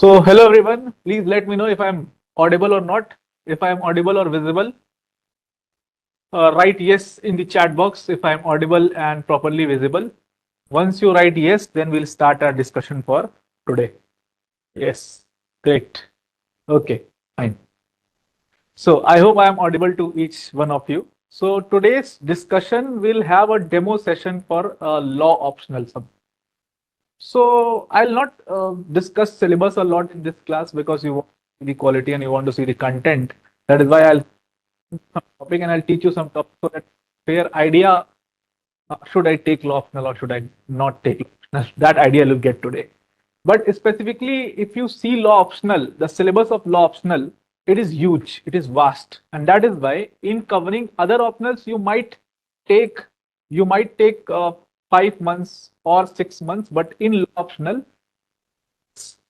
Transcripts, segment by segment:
So hello everyone, please let me know if I'm audible or not, if I'm audible or visible. Write yes in the chat box if I'm audible and properly visible. Once you write yes, then we'll start our discussion for today. Yes, great. Okay, fine. So I hope I am audible to each one of you. So today's discussion will have a demo session for law optional subject. So I'll not discuss syllabus a lot in this class because you want to see the quality and you want to see the content. That is why I'll some topic and I'll teach you some topic so that fair idea should I take law optional or should I not take law optional. That idea you'll get today. But specifically, if you see law optional, the syllabus of law optional, it is huge, it is vast, and that is why in covering other optionals, take you might take 5 months or 6 months, but in law optional,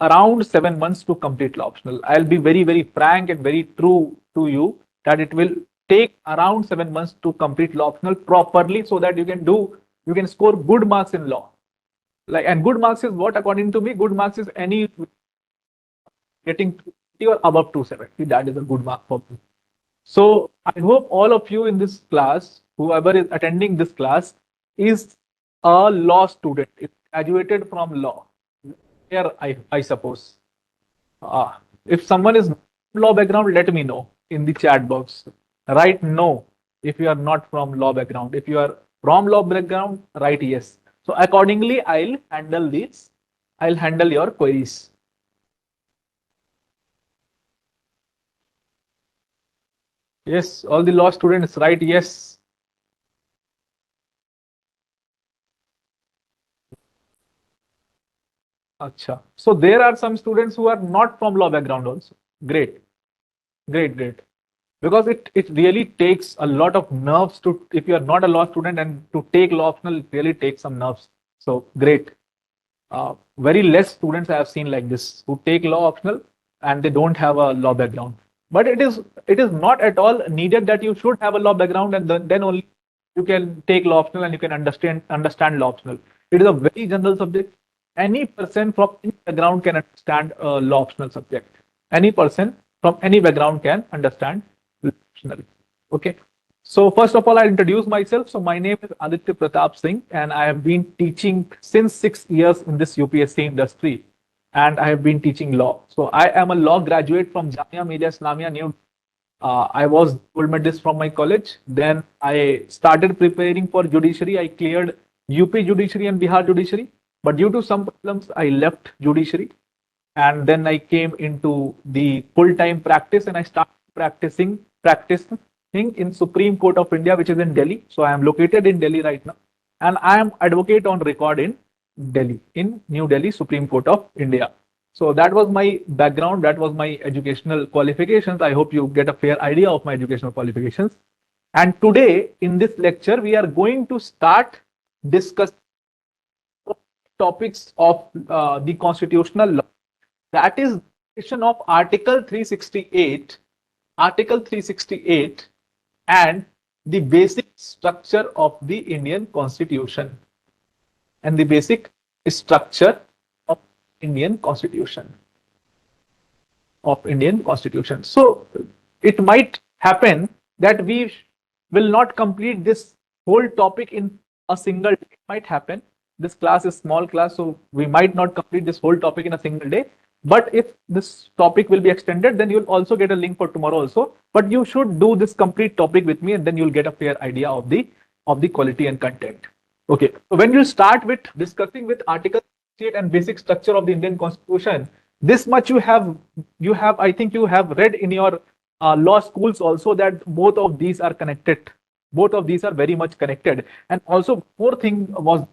around 7 months to complete law optional. I'll be very frank and very true to you that it will take around 7 months to complete law optional properly so that you can score good marks in law. Like, and good marks is what, according to me, good marks is any getting 250 or above 270. That is a good mark for me. So I hope all of you in this class, whoever is attending this class, is a law student, is graduated from law. Here, I suppose. If someone is law background, let me know in the chat box. Write no if you are not from law background. If you are from law background, write yes. So accordingly, I'll handle this. I'll handle your queries. Yes, all the law students write yes. Acha. So there are some students who are not from law background also. Great, great. Because it really takes a lot of nerves to, if you are not a law student and to take law optional, it really takes some nerves. So great. Very less students I have seen like this who take law optional and they don't have a law background. But it is not at all needed that you should have a law background and then only you can take law optional and you can understand law optional. It is a very general subject. Any person from any background can understand a law optional subject. Any person from any background can understand law optional. Okay. So first of all, I'll introduce myself. So my name is Aditya Pratap Singh, and I have been teaching since 6 years in this UPSC industry, and I have been teaching law. So I am a law graduate from Jamia Millia Islamia New. I was gold medalist from my college. Then I started preparing for judiciary. I cleared UP judiciary and Bihar judiciary, but due to some problems, I left judiciary, and then I came into the full-time practice, and I started practicing in Supreme Court of India, which is in Delhi. So I am located in Delhi right now, and I am advocate on record in Delhi, in New Delhi Supreme Court of India. So that was my background, that was my educational qualifications. I hope you get a fair idea of my educational qualifications. And today in this lecture, we are going to start discuss topics of the constitutional law, that is of Article 368, Article 368, and the basic structure of the Indian Constitution. And the basic structure of Indian Constitution. So it might happen that we will not complete this whole topic in a single day. It might happen. This class is small class, so we might not complete this whole topic in a single day. But if this topic will be extended, then you'll also get a link for tomorrow also. But you should do this complete topic with me, and then you'll get a fair idea of the quality and content. Okay. So when you start with discussing with Article 68 and basic structure of the Indian Constitution, this much you have I think you have read in your law schools also, that both of these are connected. Both of these are very much connected. And also, fourth thing was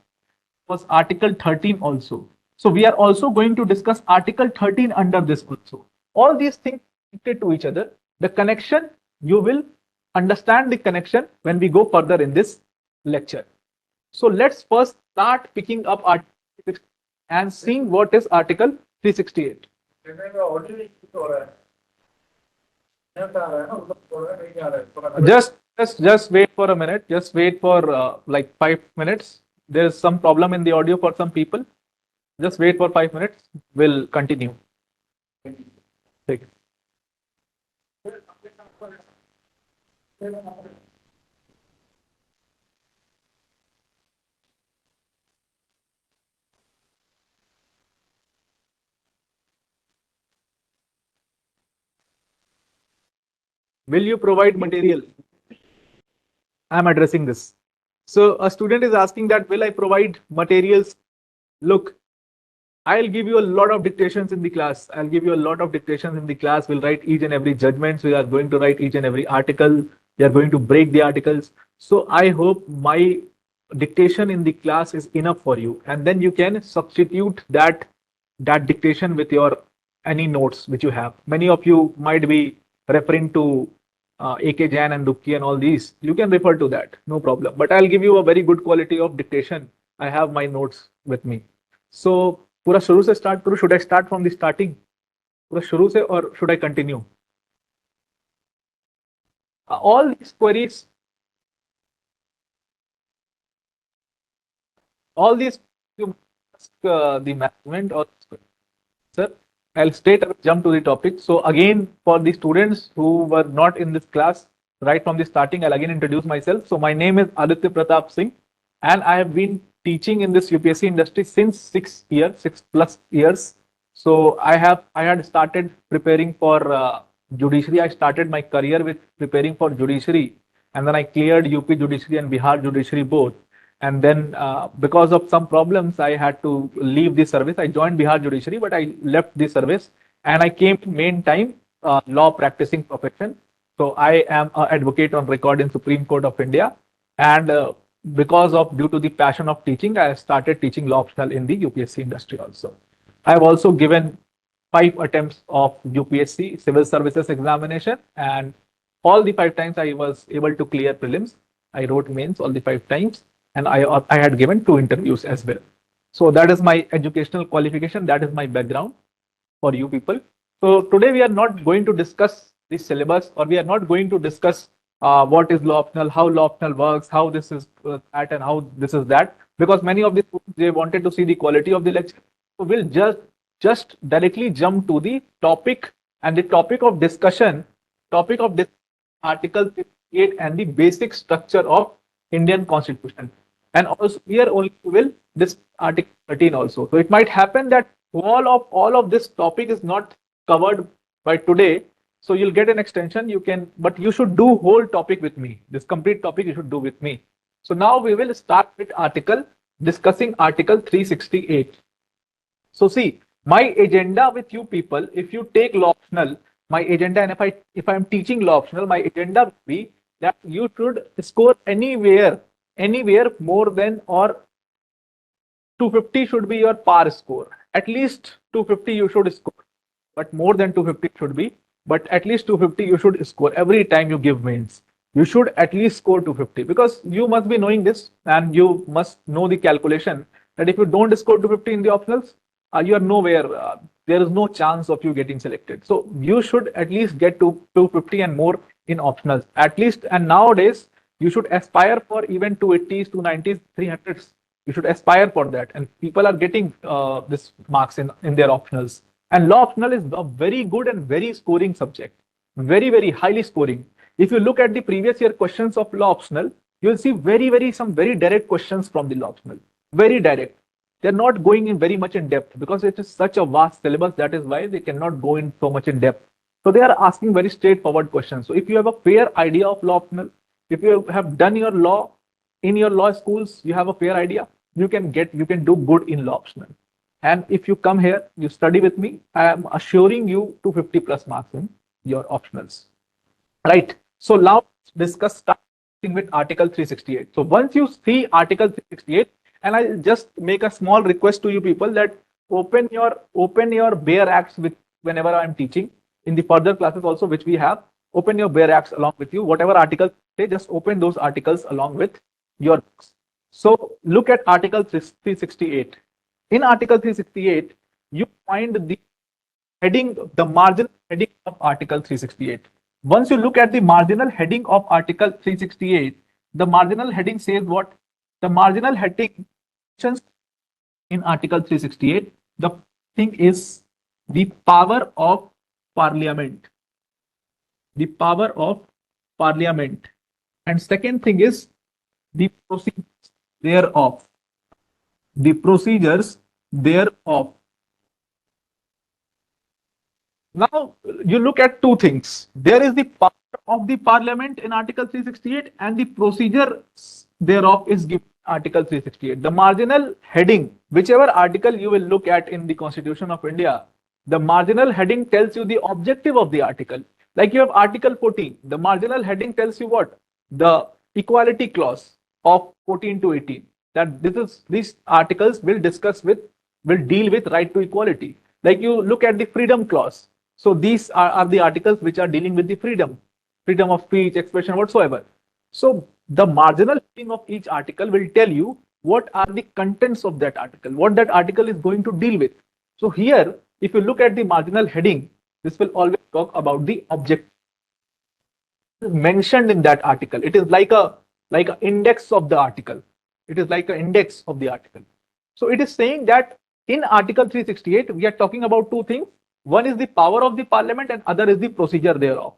Article 13 also. So we are also going to discuss Article 13 under this also. All these things connected to each other. The connection, you will understand the connection when we go further in this lecture. So let's first start picking up Article and seeing what is Article 368. Just wait for a minute. Just wait for like 5 minutes. There's some problem in the audio for some people. Just wait for 5 minutes. We'll continue. ठीक. Will you provide material? I'm addressing this. So a student is asking that, will I provide materials? Look, I'll give you a lot of dictations in the class. I'll give you a lot of dictations in the class. We'll write each and every judgments. We are going to write each and every article. We are going to break the articles. So I hope my dictation in the class is enough for you. And then you can substitute that dictation with your any notes which you have. Many of you might be referring to AK Jan and Dukki and all these. You can refer to that, no problem. But I'll give you a very good quality of dictation. I have my notes with me. So पूरा शुरू से start करूं? Should I start from the starting पूरा शुरू से और should I continue all these queries, all these you ask the management or sir, I'll straight jump to the topic. So again, for the students who were not in this class right from the starting, I'll again introduce myself. So my name is Aditya Pratap Singh, and I have been teaching in this UPSC industry since 6 years, 6+ years. So I had started preparing for judiciary. I started my career with preparing for judiciary, and then I cleared UP judiciary and Bihar judiciary both. And then because of some problems, I had to leave the service. I joined Bihar judiciary, but I left the service and I came to main time law practicing profession. So I am an advocate on record in Supreme Court of India, and because of due to the passion of teaching, I started teaching law optional in the UPSC industry also. I have also given 5 attempts of UPSC civil services examination, and all the 5 times I was able to clear prelims. I wrote mains all the 5 times, and I had given 2 interviews as well. So that is my educational qualification. That is my background for you people. So today we are not going to discuss the syllabus, or we are not going to discuss what is law optional, how law optional works, how this is that, and how this is that. Because many of the students, they wanted to see the quality of the lecture. So we'll just directly jump to the topic, and the topic of discussion. Topic of this Article 58 and the basic structure of Indian Constitution. And also here only will this Article 13 also. So it might happen that all of this topic is not covered by today. So you'll get an extension. You can, but you should do whole topic with me. This complete topic you should do with me. So now we will start with discussing Article 368. So see, my agenda with you people, if you take law optional, my agenda, and if I am teaching law optional, my agenda will be that you should score anywhere more than, or 250 should be your par score. At least 250 you should score, but more than 250 should be. But at least 250 you should score every time you give mains. You should at least score 250, because you must be knowing this, and you must know the calculation that if you don't score 250 in the optionals, you are nowhere. There is no chance of you getting selected. So you should at least get to 250 and more in optionals at least. And nowadays you should aspire for even 280s, 290s, 300s. You should aspire for that, and people are getting this marks in their optionals. And law optional is a very good and very scoring subject, very highly scoring. If you look at the previous year questions of law optional, you will see some very direct questions from the law optional, very direct. They're not going in very much in depth because it is such a vast syllabus. That is why they cannot go in so much in depth. So they are asking very straightforward questions. So if you have a fair idea of law optional, if you have done your law in your law schools, you have a fair idea, you can do good in law optional. And if you come here, you study with me, I am assuring you 250 plus marks in your optionals. Right. So now discuss starting with Article 368. So once you see Article 368, and I'll just make a small request to you people that open your bare acts with whenever I'm teaching in the further classes also, which we have. Open your bare acts along with you. Whatever articles say, just open those articles along with your books. So look at Article 368. In Article 368, you find the heading, the marginal heading of Article 368. Once you look at the marginal heading of Article 368, the marginal heading says what? The marginal heading in Article 368, the thing is the power of parliament. The power of parliament. And second thing is the procedures thereof. The procedures thereof. Now, you look at two things. There is the power of the parliament in Article 368 and the procedure thereof is given in Article 368. The marginal heading, whichever article you will look at in the Constitution of India, the marginal heading tells you the objective of the article. Like you have Article 14, the marginal heading tells you what? The equality clause of 14 to 18. That these articles will deal with right to equality. Like you look at the freedom clause. So these are the articles which are dealing with the freedom of speech, expression, whatsoever. So the marginal heading of each article will tell you what are the contents of that article, what that article is going to deal with. So here, if you look at the marginal heading, this will always talk about the object mentioned in that article. It is like a index of the article. It is like an index of the article. So it is saying that in Article 368, we are talking about two things. One is the power of the parliament and other is the procedure thereof.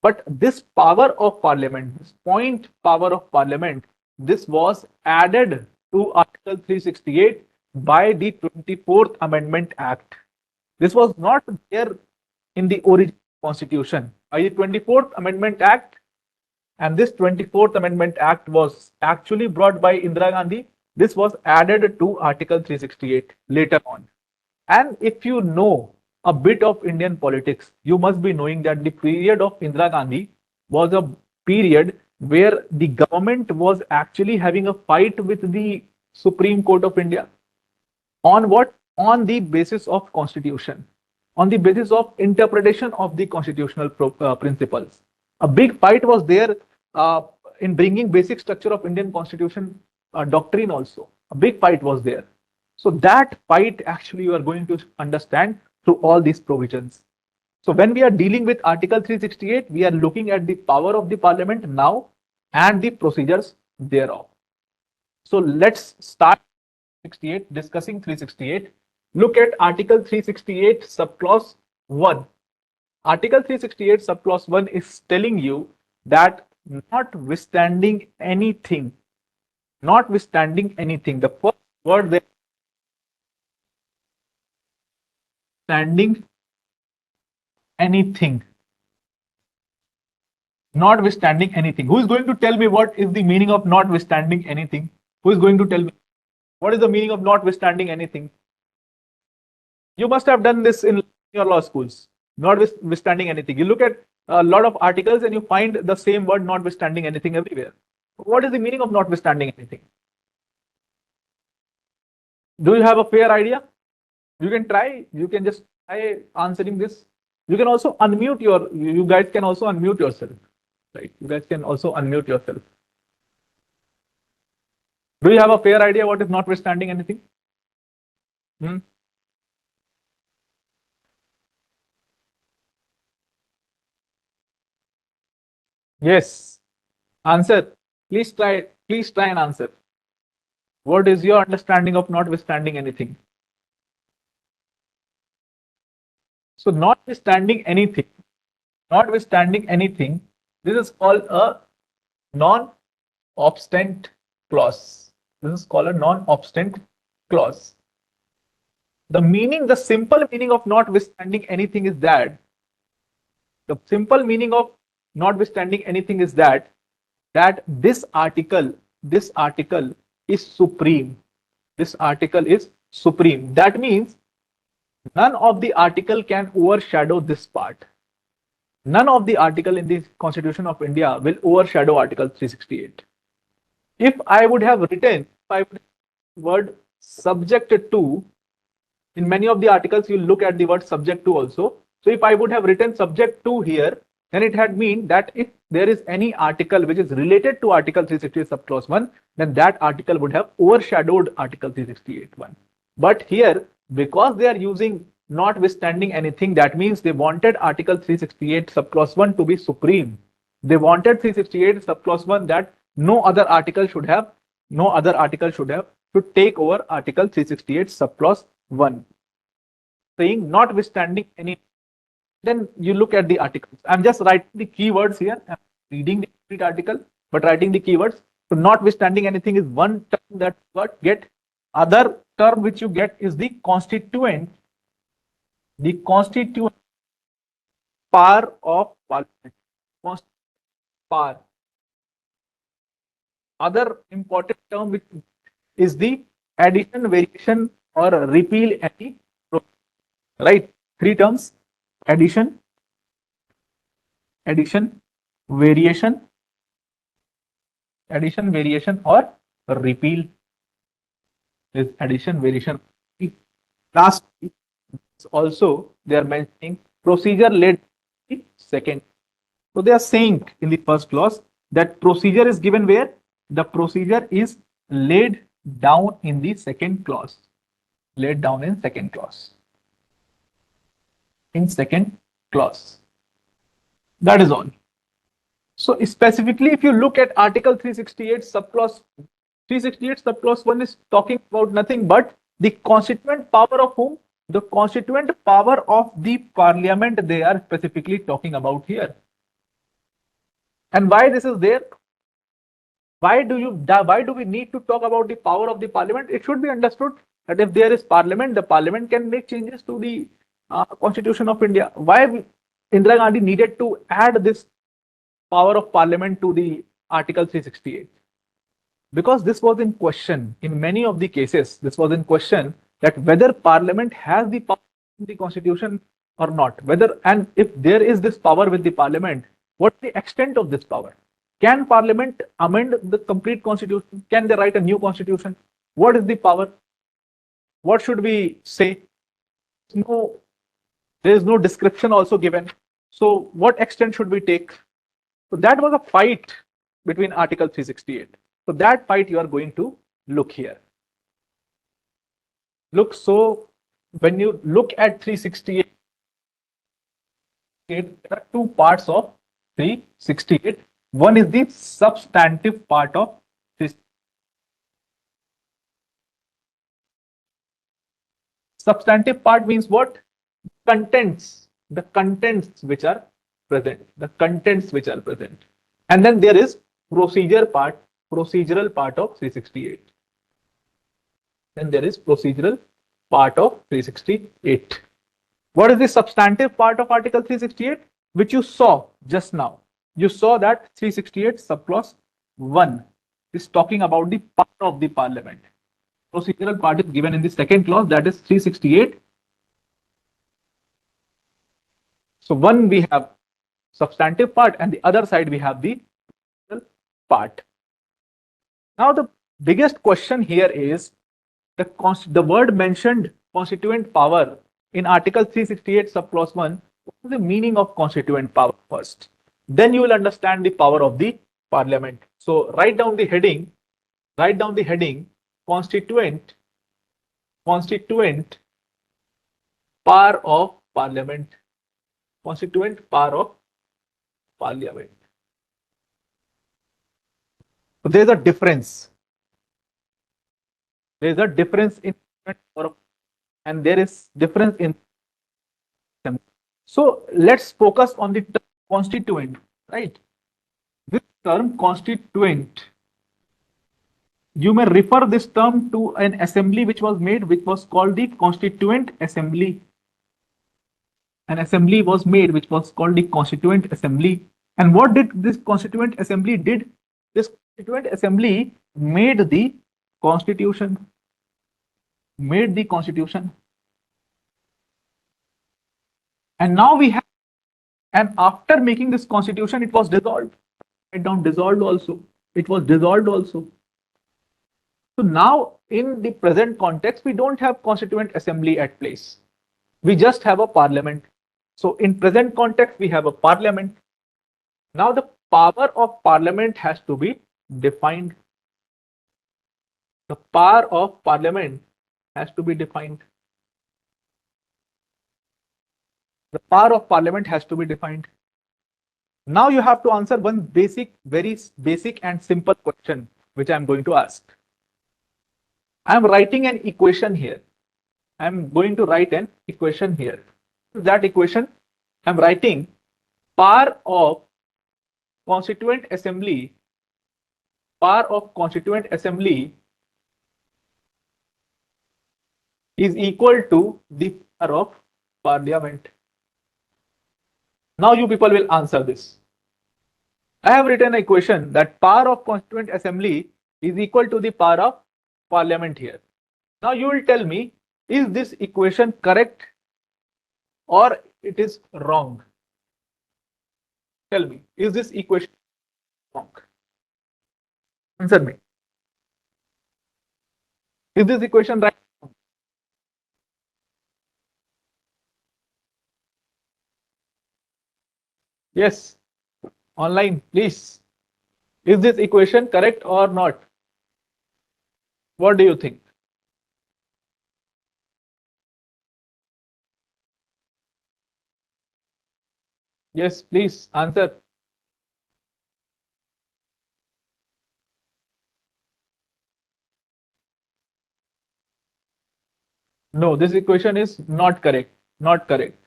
But this power of parliament, this point power of parliament, this was added to Article 368 by the 24th Amendment Act. This was not there in the original constitution. By the 24th Amendment Act, and this 24th Amendment Act was actually brought by Indira Gandhi. This was added to Article 368 later on. And if you know a bit of Indian politics, you must be knowing that the period of Indira Gandhi was a period where the government was actually having a fight with the Supreme Court of India. On what? On the basis of constitution, on the basis of interpretation of the constitutional principles. A big fight was there in bringing basic structure of Indian constitution doctrine also. A big fight was there. So that fight actually you are going to understand through all these provisions. So when we are dealing with Article 368, we are looking at the power of the parliament now and the procedures thereof. So let's start discussing 368. Look at Article 368 subclause 1. Article 368 subclause 1 is telling you that notwithstanding anything, the first word there, standing anything, notwithstanding anything. Who is going to tell me what is the meaning of notwithstanding anything? Who is going to tell me what is the meaning of notwithstanding anything? You must have done this in your law schools. Notwithstanding anything. You look at a lot of articles and you find the same word notwithstanding anything everywhere. What is the meaning of notwithstanding anything? Do you have a fair idea? You can try. You can just try answering this. You can also unmute you guys can also unmute yourself. Right? You guys can also unmute yourself. Do you have a fair idea what is notwithstanding anything? Yes. Answer. Please try and answer. What is your understanding of notwithstanding anything? So notwithstanding anything, this is called a non-obstant clause. This is called a non-obstant clause. The simple meaning of notwithstanding anything is that this article is supreme. This article is supreme. That means none of the article can overshadow this part. None of the article in the Constitution of India will overshadow Article 368. If I would have written word subject to, in many of the articles you look at the word subject to also. So if I would have written subject to here, then it had mean that if there is any article which is related to Article 368 subclause 1, then that article would have overshadowed Article 368(1). But here, because they are using notwithstanding anything, that means they wanted Article 368 subclause 1 to be supreme. They wanted 368 subclause 1 that no other article should take over Article 368 subclause 1. saying notwithstanding any, then you look at the articles. I'm just writing the keywords here. I'm reading the complete article, but writing the keywords. So notwithstanding anything is one term that you get. Other term which you get is the constituent power of parliament. Power. Other important term which is the addition, variation, or repeal any. Right? Three terms: addition, variation, or repeal. Is addition, variation. Last, also they are mentioning procedure led in second. So they are saying in the first clause that procedure is given where the procedure is laid down in the second clause. Laid down in second clause. In second clause. That is all. So specifically, if you look at Article 368 subclause 1 is talking about nothing but the constituent power of whom? The constituent power of the parliament they are specifically talking about here. And why this is there? Why do we need to talk about the power of the parliament? It should be understood that if there is parliament, the parliament can make changes to the Constitution of India. Why Indira Gandhi needed to add this power of parliament to the Article 368? Because this was in question in many of the cases. This was in question that whether parliament has the power in the constitution or not. Whether, and if there is this power with the parliament, what's the extent of this power? Can parliament amend the complete constitution? Can they write a new constitution? What is the power? What should we say? No, there is no description also given. So what extent should we take? So that was a fight between Article 368. So that fight you are going to look here. Look, so when you look at 368, there are two parts of 368. One is the substantive part of this. Substantive part means what? Contents, the contents which are present, the contents which are present. And then there is procedural part of 368. Then there is procedural part of 368. What is the substantive part of Article 368? Which you saw just now. You saw that 368 subclause 1 is talking about the power of the parliament. Procedural part is given in the second clause, that is 368. So one we have substantive part and the other side we have the part. Now the biggest question here is the word mentioned constituent power in Article 368 subclause 1. What is the meaning of constituent power first? Then you will understand the power of the parliament. So write down the heading, constituent power of parliament. Constituent power of parliament. So there is a difference. There is a difference in and there is difference in. So let's focus on the term constituent, right? This term constituent, you may refer this term to an assembly which was made, which was called the Constituent Assembly. An assembly was made which was called the Constituent Assembly. And what did this Constituent Assembly did? This Constituent Assembly made the Constitution. Made the Constitution. And now we have, and after making this Constitution, it was dissolved. Write down dissolved also. It was dissolved also. So now in the present context, we don't have Constituent Assembly at place. We just have a parliament. So in present context, we have a parliament. Now the power of parliament has to be defined. The power of parliament has to be defined. The power of parliament has to be defined. Now you have to answer one basic, very basic and simple question, which I am going to ask. I am writing an equation here. I'm going to write an equation here. That equation, I'm writing power of constituent assembly, is equal to the power of parliament. Now you people will answer this. I have written an equation that power of constituent assembly is equal to the power of parliament here. Now you will tell me, is this equation correct or it is wrong? Tell me, is this equation wrong? Answer me. Is this equation right? Yes. Online, please. Is this equation correct or not? What do you think? Yes, please answer. No, this equation is not correct. Not correct.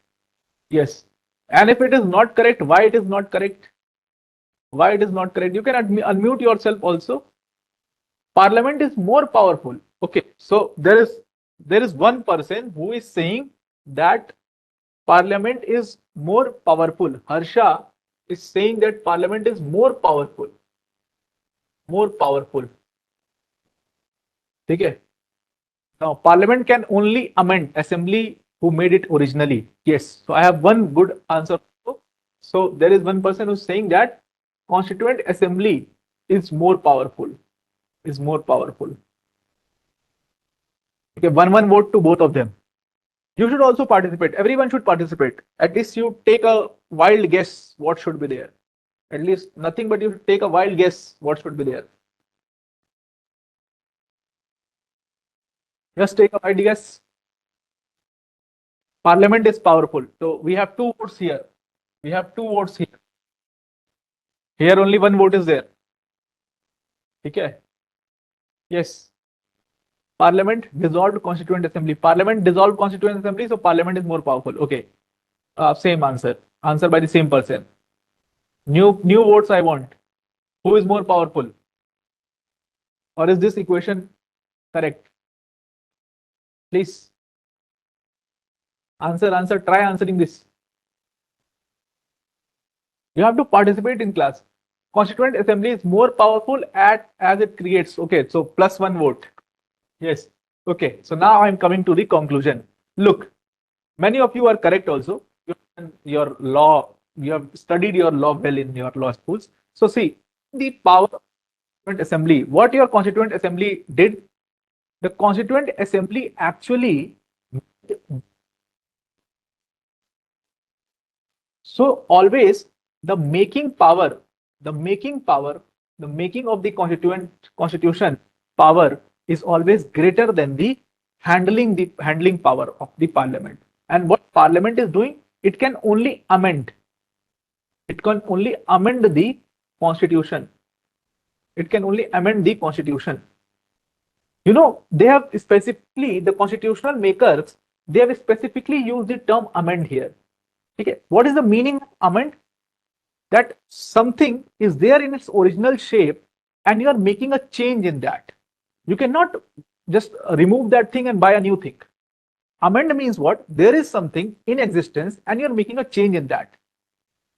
Yes. And if it is not correct, why it is not correct? Why it is not correct? You can unmute yourself also. Parliament is more powerful. Okay, so there is one person who is saying that Parliament is more powerful. Harsha is saying that Parliament is more powerful. More powerful. Okay. Now, Parliament can only amend. Assembly who made it originally. Yes. So I have one good answer. So there is one person who's saying that Constituent Assembly is more powerful. Is more powerful. Okay, one vote to both of them. You should also participate. Everyone should participate. At least you take a wild guess what should be there. At least nothing but you take a wild guess what should be there. Just take a wild guess. Parliament is powerful. So we have two votes here. We have two votes here. Here only one vote is there. Okay. Yes. Parliament dissolved Constituent Assembly. Parliament dissolved Constituent Assembly, so Parliament is more powerful. Okay. Same answer. Answer by the same person. New votes I want. Who is more powerful? Or is this equation correct? Please. Answer. Try answering this. You have to participate in class. Constituent Assembly is more powerful as it creates. Okay, so plus one vote. Yes. Okay, so now I'm coming to the conclusion. Look, many of you are correct also. Your law, you have studied your law well in your law schools. So see, the power of Constituent Assembly, what your Constituent Assembly did, the Constituent Assembly actually, so always the making power, the making of the constitution power is always greater than the handling power of the parliament. And what parliament is doing, it can only amend. It can only amend the constitution. It can only amend the constitution. You know, they have specifically, the constitutional makers, they have specifically used the term amend here. Okay, what is the meaning of amend? That something is there in its original shape and you are making a change in that. You cannot just remove that thing and buy a new thing. Amend means what? There is something in existence and you're making a change in that.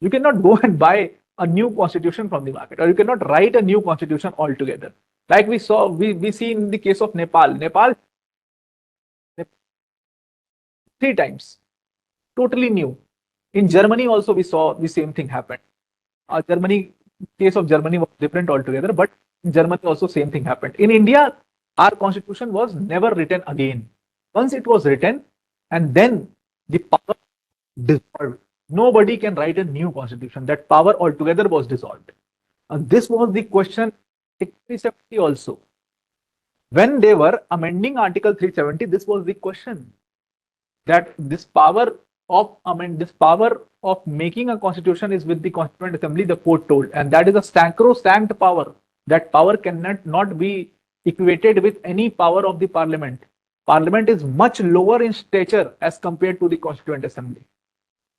You cannot go and buy a new constitution from the market, or you cannot write a new constitution altogether. Like we see in the case of Nepal. Nepal 3 times, totally new. In Germany also we saw the same thing happen. Case of Germany was different altogether, but in Germany also same thing happened. In India, our constitution was never written again. Once it was written, and then the power dissolved. Nobody can write a new constitution. That power altogether was dissolved. And this was the question 370 also. When they were amending Article 370, this was the question. That this power of making a constitution is with the Constituent Assembly, the court told, and that is a sacrosanct power. That power cannot not be equated with any power of the parliament. Parliament is much lower in stature as compared to the Constituent Assembly,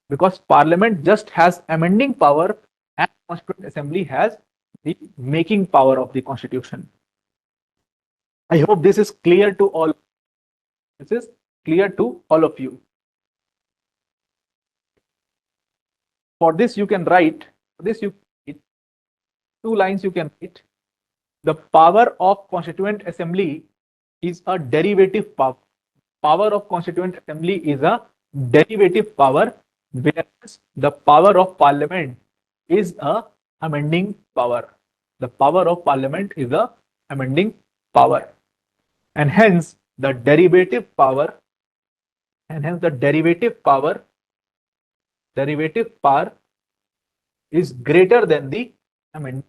because Parliament just has amending power and Constituent Assembly has the making power of the Constitution. I hope this is clear to all. This is clear to all of you. For this, you can write, two lines you can write. The power of Constituent Assembly is a derivative power. Power of Constituent Assembly is a derivative power, whereas the power of Parliament is a amending power. The power of Parliament is a amending power, and hence the derivative power, derivative power is greater than the amending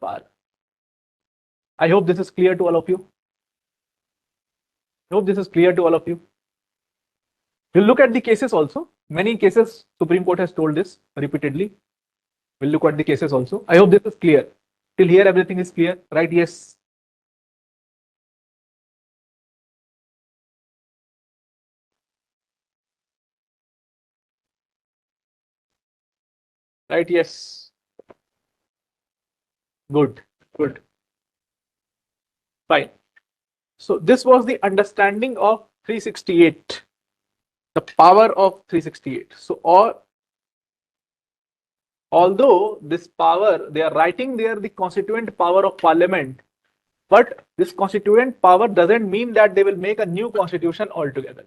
power. I hope this is clear to all of you. We'll look at the cases also. Many cases Supreme Court has told this repeatedly. We'll look at the cases also. I hope this is clear. Till here everything is clear, right? Yes. Right, yes. Good. Fine. So this was the understanding of 368, the power of 368. So although this power, they are writing there the constituent power of Parliament, but this constituent power doesn't mean that they will make a new constitution altogether.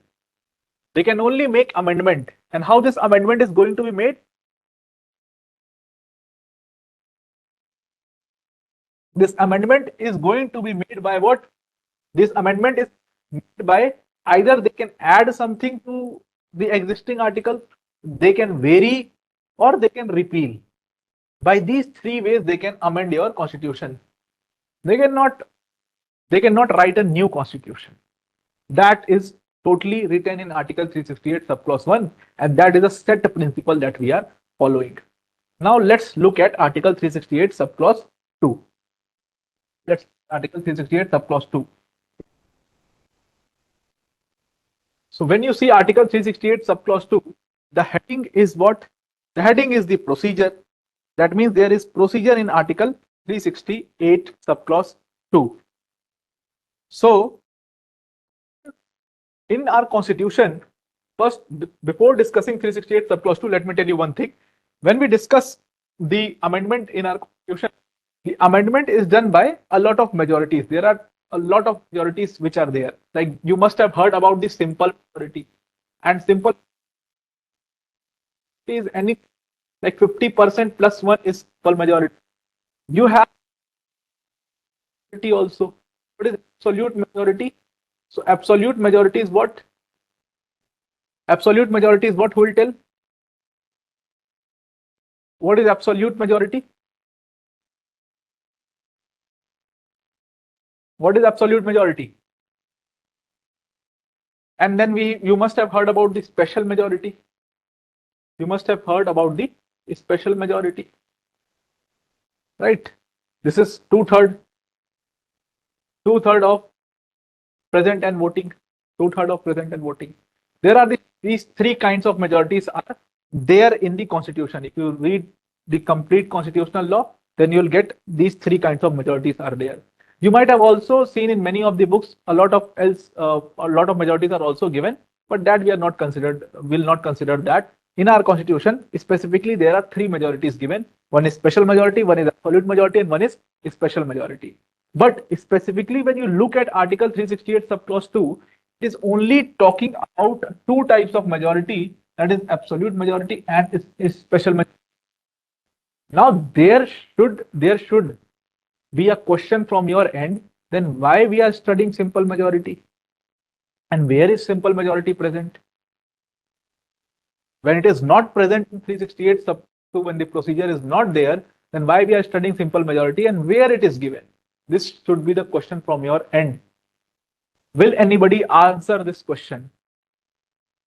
They can only make amendment. And how this amendment is going to be made? This amendment is going to be made by what? This amendment is made by either they can add something to the existing article, they can vary, or they can repeal. By these three ways, they can amend your constitution. They cannot write a new constitution. That is totally written in Article 368 subclause 1, and that is a set principle that we are following. Now let's look at Article 368 subclause 2. Let's Article 368 subclause 2. So when you see Article 368 subclause 2, the heading is what? The heading is the procedure. That means there is procedure in Article 368 subclause 2. So in our constitution, first, before discussing 368 subclause 2, let me tell you one thing. When we discuss the amendment in our constitution, the amendment is done by a lot of majorities. There are a lot of majorities which are there. Like you must have heard about the simple majority, and simple is any like 50% plus 1 is simple majority. You have also. What is absolute majority? So absolute majority is what? Absolute majority is what? Who will tell? What is absolute majority? What is absolute majority? And then you must have heard about the special majority. You must have heard about the special majority, right? This is two-third of present and voting. Two-third of present and voting. There are these three kinds of majorities are there in the constitution. If you read the complete constitutional law, then you'll get these three kinds of majorities are there. You might have also seen in many of the books a lot of majorities are also given, but that we are not considered. Will not consider that. In our constitution, specifically, there are three majorities given. One is special majority, one is absolute majority, and one is special majority. But specifically, when you look at Article 368 subclause 2, it is only talking about two types of majority, that is absolute majority and special majority. Now there should be a question from your end, then why we are studying simple majority? And where is simple majority present? When it is not present in 368 sub 2, when the procedure is not there, then why we are studying simple majority and where it is given? This should be the question from your end. Will anybody answer this question?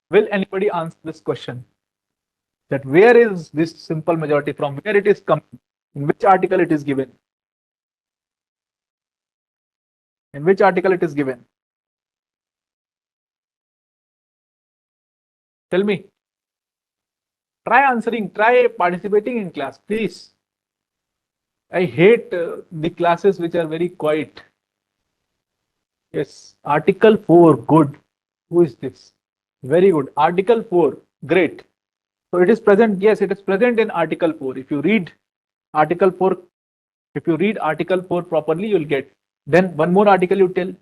Will anybody answer this question? That where is this simple majority from? Where it is coming? In which article it is given? In which article it is given? Tell me. Try answering, try participating in class, please. I hate the classes which are very quiet. Yes, Article 4, good. Who is this? Very good. Article 4, great. So it is present, yes, it is present in Article 4. If you read Article 4, if you read Article 4 properly, you'll get. Then one more article you tell.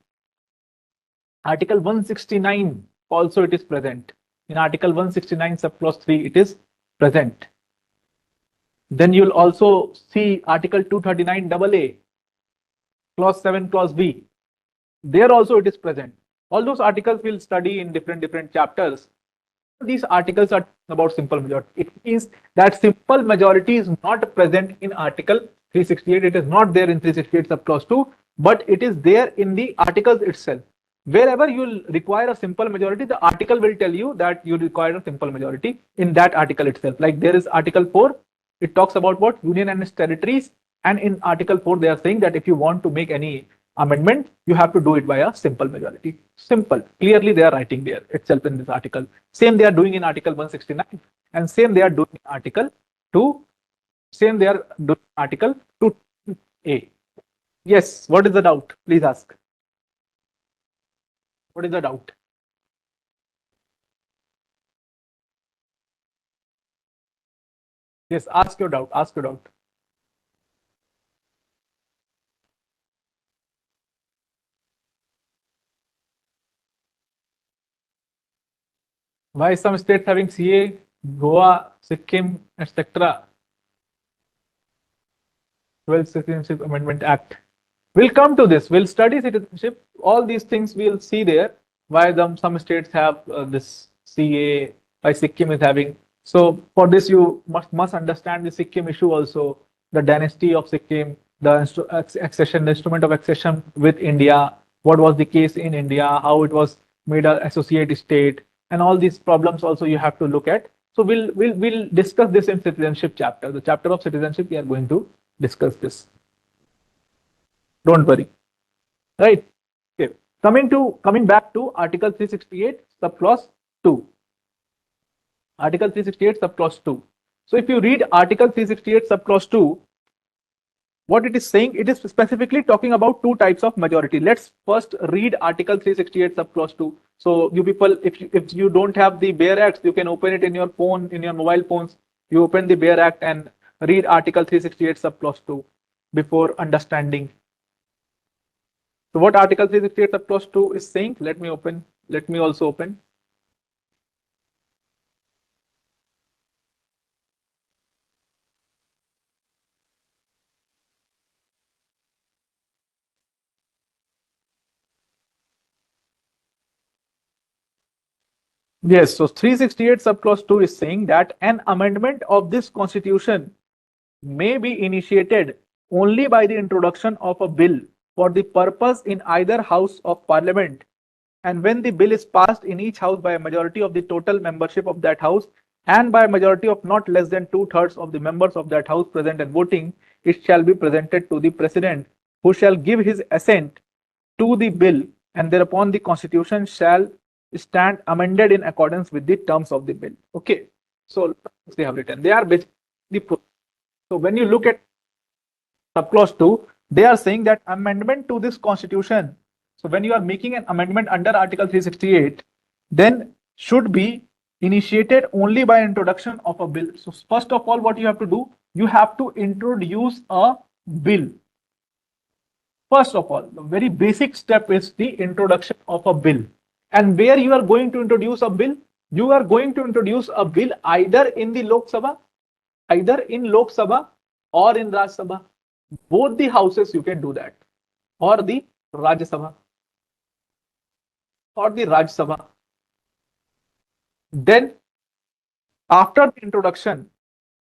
Article 169, also it is present. In Article 169, subclause 3, it is present. Then you'll also see Article 239 AA, Clause 7, Clause B. There also it is present. All those articles we'll study in different chapters. These articles are about simple majority. It means that simple majority is not present in Article 368. It is not there in 368 subclause 2, but it is there in the articles itself. Wherever you will require a simple majority, the article will tell you that you require a simple majority in that article itself. Like there is Article 4, it talks about what? Union and its territories. And in Article 4, they are saying that if you want to make any amendment, you have to do it by a simple majority. Simple. Clearly, they are writing there itself in this article. Same they are doing in Article 169, and same they are doing in Article 2. Same they are doing Article 2A. Yes, what is the doubt? Please ask. What is the doubt? Yes, ask your doubt. Ask your doubt. Why some states having CA, Goa, Sikkim, etc. 12th Citizenship Amendment Act. We'll come to this. We'll study citizenship. All these things we'll see there. Why some states have this CA, why Sikkim is having. So for this, you must understand the Sikkim issue also, the dynasty of Sikkim, the accession, the instrument of accession with India, what was the case in India, how it was made an associate state, and all these problems also you have to look at. So we'll discuss this in citizenship chapter. The chapter of citizenship, we are going to discuss this. Don't worry. Right. Okay. Coming back to Article 368, subclause 2. Article 368, subclause 2. So if you read Article 368, subclause 2, what it is saying, it is specifically talking about two types of majority. Let's first read Article 368, subclause 2. So you people, if you don't have the Bare Act, you can open it in your phone, in your mobile phones. You open the Bare Act and read Article 368, subclause 2 before understanding. So what Article 368 subclause 2 is saying, let me also open. Yes, so 368 subclause 2 is saying that an amendment of this constitution may be initiated only by the introduction of a bill for the purpose in either house of parliament, and when the bill is passed in each house by a majority of the total membership of that house and by a majority of not less than 2/3 of the members of that house present and voting, it shall be presented to the president, who shall give his assent to the bill, and thereupon the constitution shall stand amended in accordance with the terms of the bill. Okay, so they have written, they are basically. So when you look at subclause 2, they are saying that amendment to this constitution, so when you are making an amendment under Article 368, then should be initiated only by introduction of a bill. So first of all, what you have to do, you have to introduce a bill. First of all, the very basic step is the introduction of a bill. And where you are going to introduce a bill, you are going to introduce a bill either in the Lok Sabha, or in Raj Sabha. Both the houses you can do that, or the Rajya Sabha, or the Raj Sabha. Then after the introduction,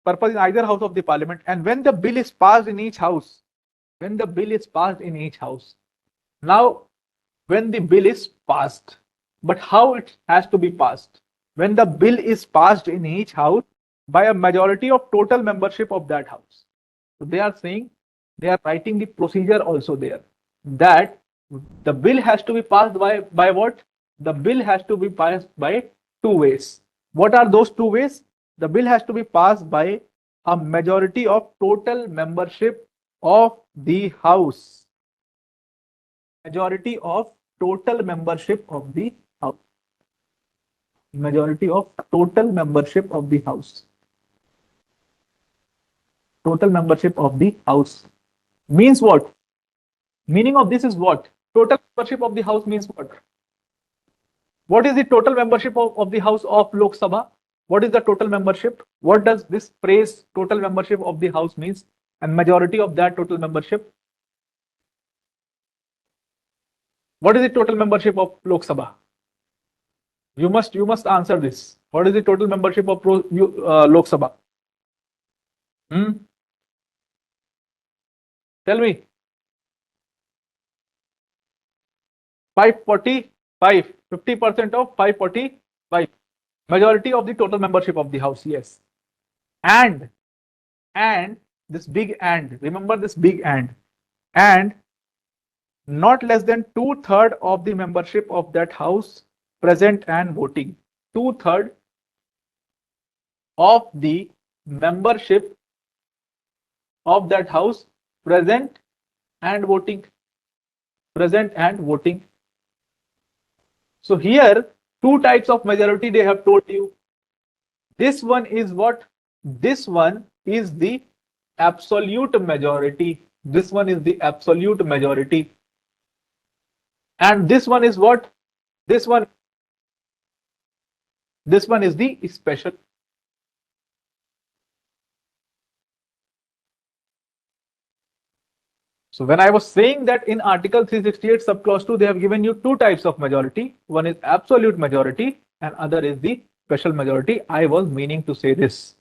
purpose in either house of the parliament, and when the bill is passed in each house, now when the bill is passed, but how it has to be passed? When the bill is passed in each house by a majority of total membership of that house. So they are saying, they are writing the procedure also there, that The bill has to be passed by what? The bill has to be passed by two ways. What are those two ways? The bill has to be passed by a majority of total membership of the House. Majority of total membership of the House. Majority of total membership of the House. Total membership of the House. Means what? Meaning of this is what? Total membership of the House means what? What is the total membership of the House of Lok Sabha? What is the total membership? What does this phrase total membership of the House means? And majority of that total membership? What is the total membership of Lok Sabha? You must answer this. What is the total membership of Lok Sabha? Hmm? Tell me. 545. 50% of 545. Majority of the total membership of the House. Yes. And this big and. Remember this big and not less than 2/3 of the membership of that House present and voting. 2/3 of the membership of that House present and voting. Present and voting. So here, two types of majority they have told you. This one is what? This one is the absolute majority. This one is the absolute majority. And this one is what? This one is the special. So when I was saying that in Article 368 subclause 2, they have given you two types of majority. One is absolute majority and other is the special majority. I was meaning to say this.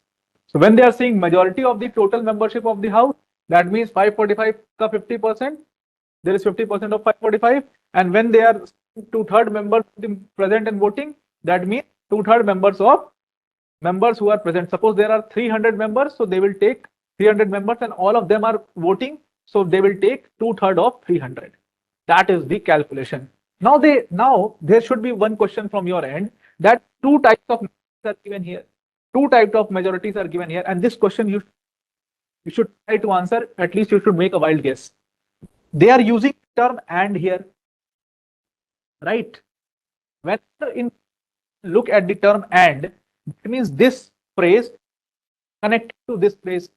So when they are saying majority of the total membership of the House, that means 545 ka 50%. There is 50% of 545. And when they are 2/3 members present and voting, that means 2/3 members of members who are present. Suppose there are 300 members, so they will take 300 members and all of them are voting. So they will take 2/3 of 300. That is the calculation. Now there should be one question from your end that two types of majorities are given here. Two types of majorities are given here, and this question you should try to answer. At least you should make a wild guess. They are using term and here, right? When in look at the term and, it means this phrase connected to this phrase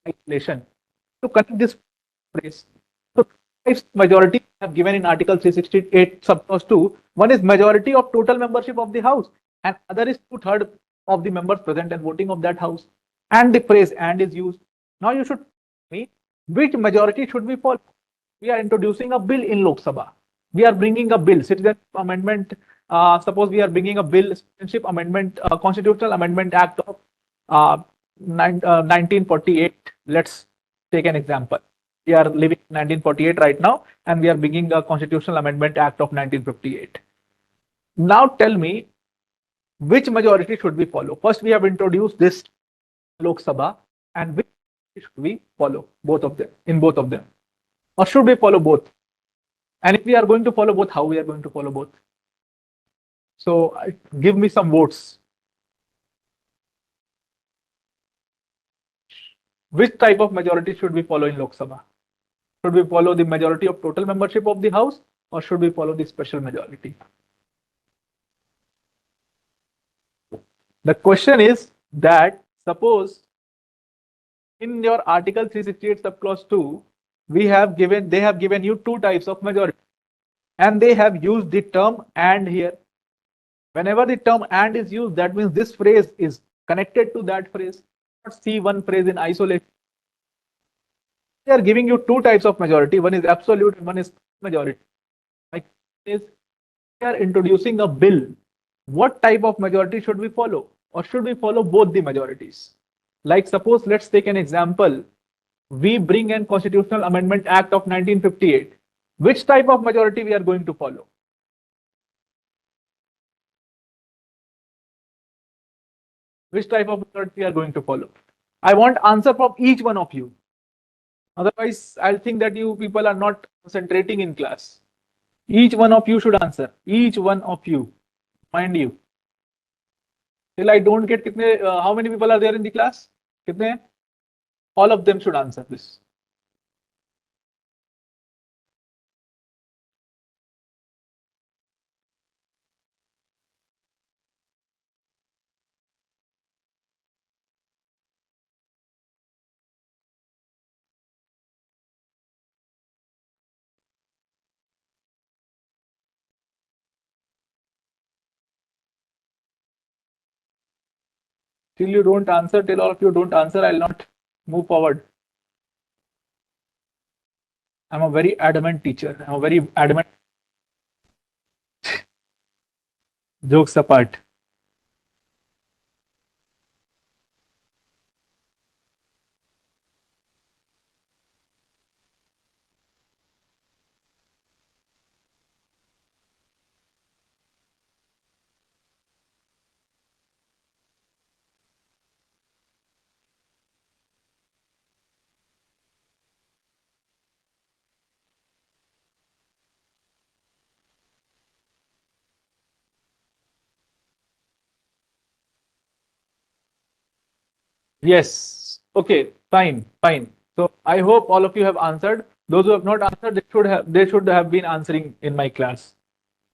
isolation to connect this phrase. So types majority have given in Article 368 subclause 2. One is majority of total membership of the House, and other is 2/3 of the members present and voting of that House. And the phrase and is used. Now you should tell me which majority should we follow. We are introducing a bill in Lok Sabha. We are bringing a bill, Citizenship Amendment. Suppose we are bringing a bill, Citizenship Amendment, Constitutional Amendment Act of 1948. Let's take an example. We are living in 1948 right now, and we are bringing a Constitutional Amendment Act of 1958. Now tell me, which majority should we follow? First, we have introduced this Lok Sabha, and which should we follow? Both of them, in both of them. Or should we follow both? And if we are going to follow both, how we are going to follow both? So give me some votes. Which type of majority should we follow in Lok Sabha? Should we follow the majority of total membership of the House, or should we follow the special majority? The question is that suppose in your Article 368 subclause 2, they have given you two types of majority, and they have used the term and here. Whenever the term and is used, that means this phrase is connected to that phrase. Not see one phrase in isolation. They are giving you two types of majority. One is absolute and one is majority. Like is they are introducing a bill. What type of majority should we follow? Or should we follow both the majorities? Like suppose, let's take an example. We bring an Constitutional Amendment Act of 1958. Which type of majority we are going to follow? Which type of majority we are going to follow? I want answer from each one of you. Otherwise, I'll think that you people are not concentrating in class. Each one of you should answer. Each one of you, mind you. Till I don't get kitne, how many people are there in the class? Kitne? All of them should answer this. Till you don't answer, till all of you don't answer, I'll not move forward. I'm a very adamant teacher. I'm a very adamant. Jokes apart. Yes. Okay. Fine. Fine. So I hope all of you have answered. Those who have not answered, they should have been answering in my class.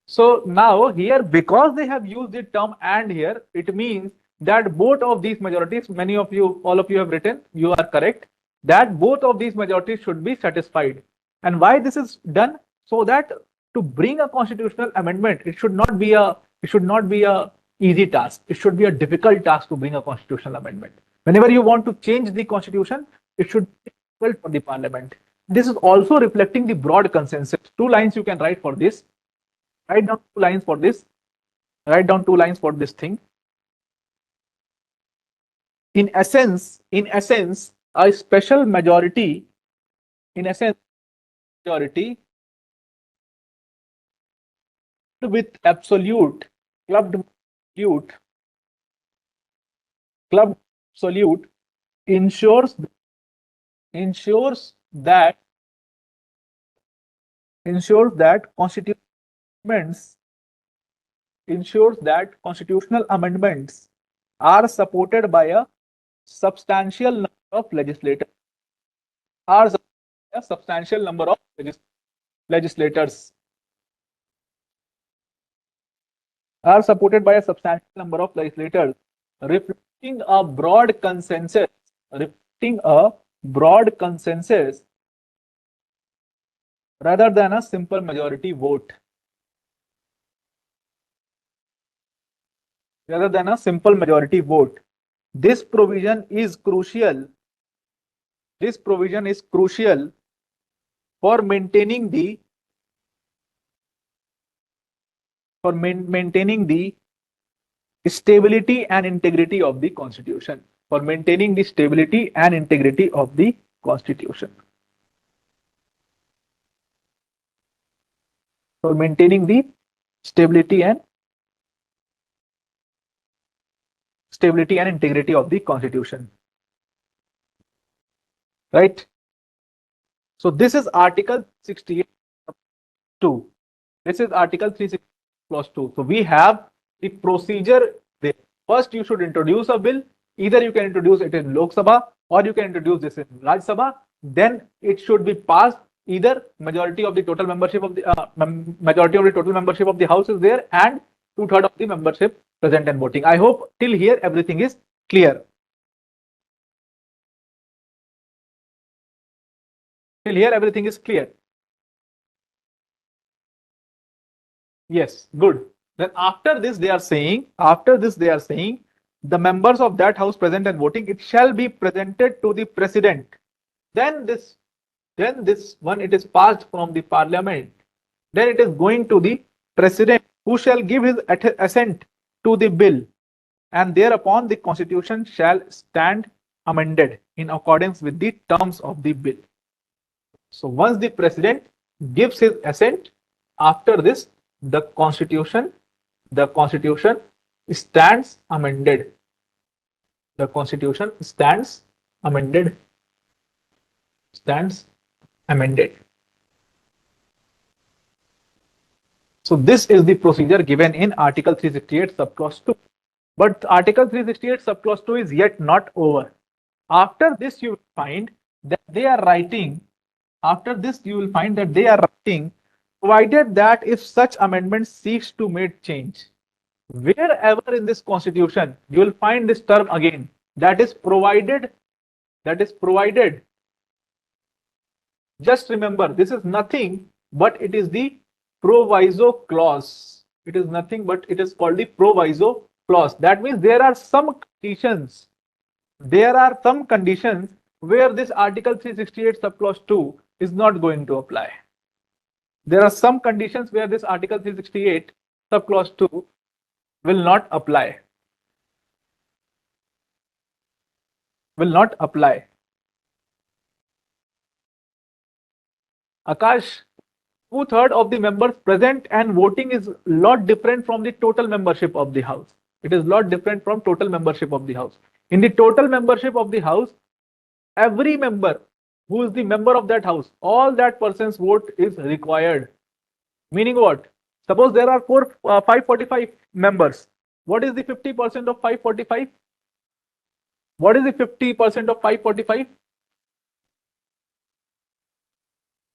So now here, because they have used the term and here, it means that both of these majorities, many of you, all of you have written, you are correct, that both of these majorities should be satisfied. And why this is done? So that to bring a constitutional amendment, it should not be a easy task. It should be a difficult task to bring a constitutional amendment. Whenever you want to change the constitution, it should be difficult for the parliament. This is also reflecting the broad consensus. Two lines you can write for this. Write down two lines for this. Write down two lines for this thing. In essence, a special majority, in essence, majority with clubbed absolute, clubbed absolute ensures that ensures that constitutional amendments constitutional amendments are supported by a substantial number of legislators. Are a substantial number of legislators are supported by a substantial number of legislators, reflecting a broad consensus, reflecting a broad consensus rather than a simple majority vote. Rather than a simple majority vote. This provision is crucial. This provision is crucial for maintaining the maintaining the stability and integrity of the constitution. For maintaining the stability and integrity of the constitution. For maintaining the stability and integrity of the constitution. Right? So this is Article 68 2. This is Article 360 clause 2. So we have the procedure there. First, you should introduce a bill. Either you can introduce it in Lok Sabha or you can introduce this in Raj Sabha. Then it should be passed. Either majority of the total membership of the House is there, and 2/3 of the membership present and voting. I hope till here everything is clear. Till here everything is clear. Yes, good. Then after this they are saying, the members of that house present and voting, it shall be presented to the president. Then this one, it is passed from the parliament. Then it is going to the president, who shall give his assent to the bill, and thereupon the constitution shall stand amended in accordance with the terms of the bill. So once the president gives his assent, after this the constitution stands amended. The constitution stands amended. stands amended. So this is the procedure given in Article 368 subclause 2. But Article 368 subclause 2 is yet not over. After this, you will find that they are writing, provided that if such amendment seeks to make change. Wherever in this constitution, you will find this term again, that is provided. Just remember, this is nothing but it is the proviso clause. It is nothing but it is called the proviso clause. That means there are some conditions. Where this Article 368 subclause 2 is not going to apply. There are some conditions where this Article 368 subclause 2 will not apply. Akash, 2/3 of the members present and voting is a lot different from the total membership of the House. It is a lot different from total membership of the House. In the total membership of the House, every member who is the member of that House, all that person's vote is required. Meaning what? Suppose there are 545 members. What is the 50% of 545? What is the 50% of 545?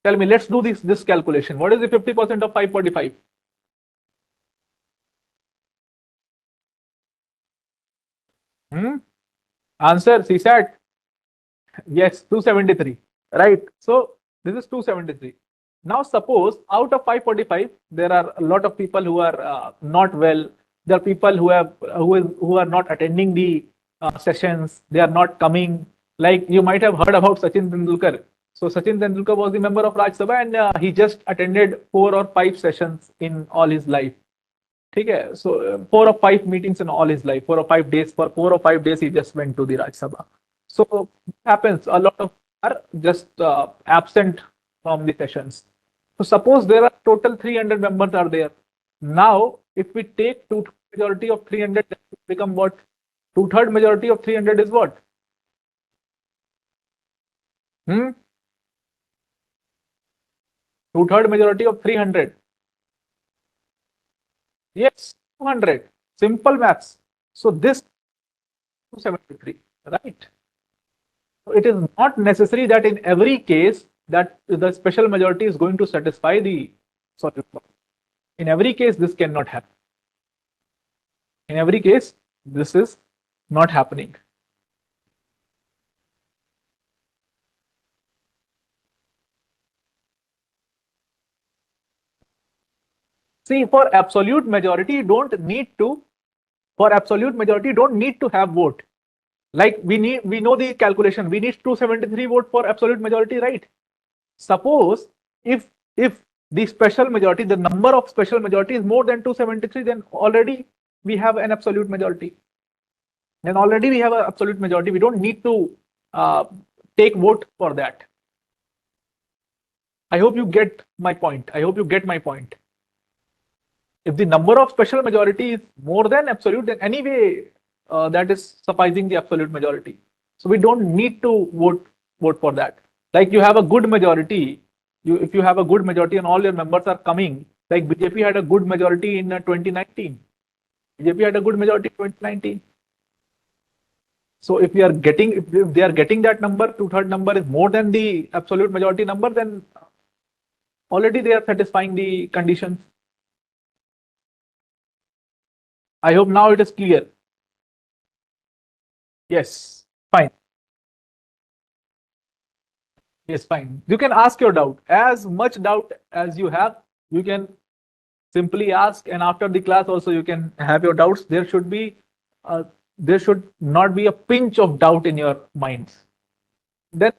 Tell me, let's do this calculation. What is the 50% of 545? Answer, CSAT. Yes, 273. Right. So this is 273. Now suppose out of 545, there are a lot of people who are not well. There are people who are not attending the sessions. They are not coming. Like you might have heard about Sachin Tendulkar. So Sachin Tendulkar was the member of Raj Sabha and he just attended 4 or 5 sessions in all his life. Okay, so 4 or 5 meetings in all his life, 4 or 5 days. For 4 or 5 days, he just went to the Raj Sabha. So happens. A lot of are just absent from the sessions. So suppose there are total 300 members are there. Now, if we take 2/3 majority of 300, that will become what? 2/3 majority of 300 is what? 2/3 majority of 300. Yes, 200. Simple maths. So this 273, right? So it is not necessary that in every case that the special majority is going to satisfy the solution. In every case, this cannot happen. In every case, this is not happening. See, for absolute majority, you don't need to. For absolute majority, you don't need to have vote. Like we know the calculation. We need 273 vote for absolute majority, right? Suppose if the special majority, the number of special majority is more than 273, then already we have an absolute majority. We don't need to take vote for that. I hope you get my point. If the number of special majority is more than absolute, then anyway that is sufficing the absolute majority. So we don't need to vote for that. Like you have a good majority, if you have a good majority and all your members are coming, like BJP had a good majority in 2019. So if they are getting that number, 2/3 number is more than the absolute majority number, then already they are satisfying the conditions. I hope now it is clear. Yes, fine. Yes, fine. You can ask your doubt. As much doubt as you have, you can simply ask, and after the class also you can have your doubts. There should not be a pinch of doubt in your minds. Then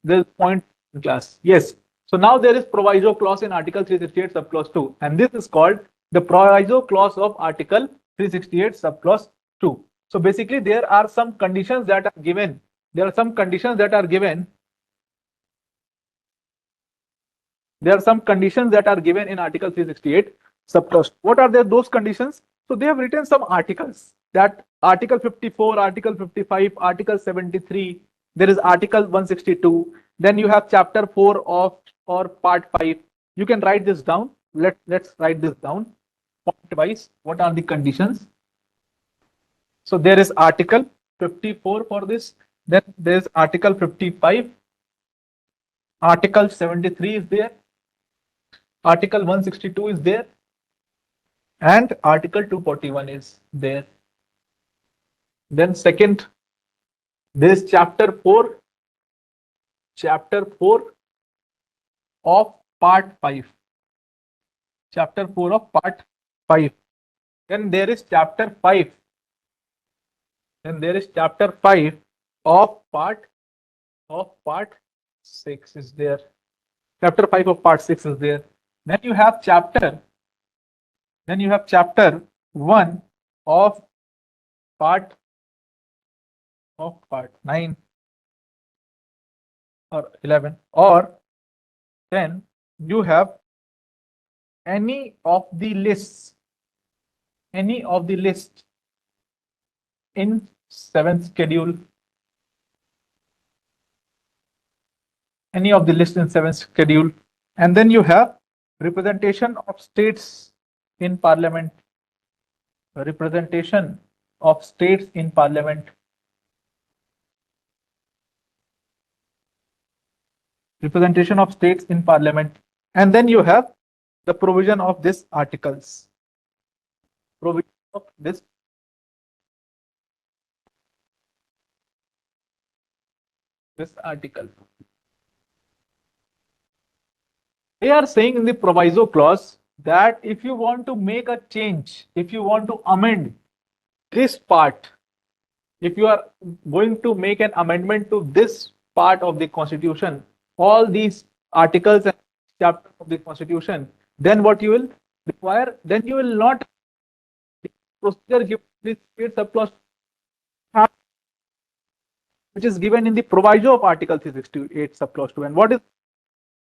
there's point in class. Yes. So now there is proviso clause in Article 368 subclause 2, and this is called the proviso clause of Article 368 subclause 2. So basically there are some conditions that are given. There are some conditions that are given in Article 368 subclause. What are those conditions? So they have written some articles, that Article 54, Article 55, Article 73. there is Article 162. Then you have Chapter 4 of or Part 5. You can write this down. Let's write this down point wise. What are the conditions? So there is Article 54 for this. Then there is Article 55. Article 73 is there. Article 162 is there. And Article 241 is there. Then second, there is Chapter 4 of Part 5. Chapter 4 of Part 5. Then there is Chapter 5. Then there is Chapter 5 of Part 6 is there. Chapter 5 of Part 6 is there. Then you have Chapter 1 of Part 9 or 11, or then you have any of the lists in 7th schedule, and then you have representation of states in parliament, and then you have the provision of this articles. This article. They are saying in the proviso clause that if you want to make a change, if you want to amend this part, if you are going to make an amendment to this part of the Constitution, all these articles and chapters of the Constitution, then what you will require, then you will not procedure given this subclause which is given in the proviso of Article 368 subclause 2. And what is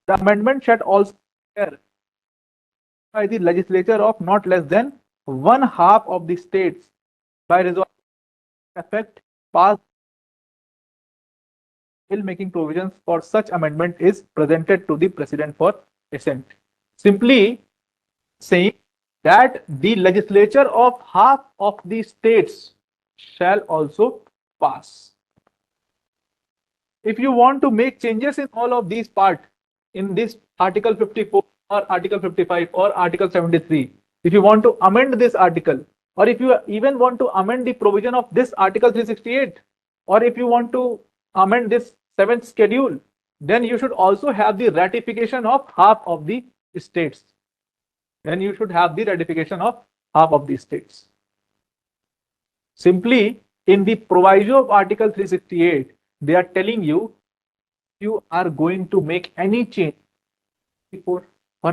the amendment shall also by the legislature of not less than one half of the states by resolution effect passed bill making provisions for such amendment is presented to the president for assent. Simply saying that the legislature of half of the states shall also pass. If you want to make changes in all of these parts, in this Article 54 or Article 55 or Article 73, if you want to amend this article, or if you even want to amend the provision of this Article 368, or if you want to amend this 7th schedule, then you should also have the ratification of half of the states. Simply, in the proviso of Article 368, they are telling you are going to make any change or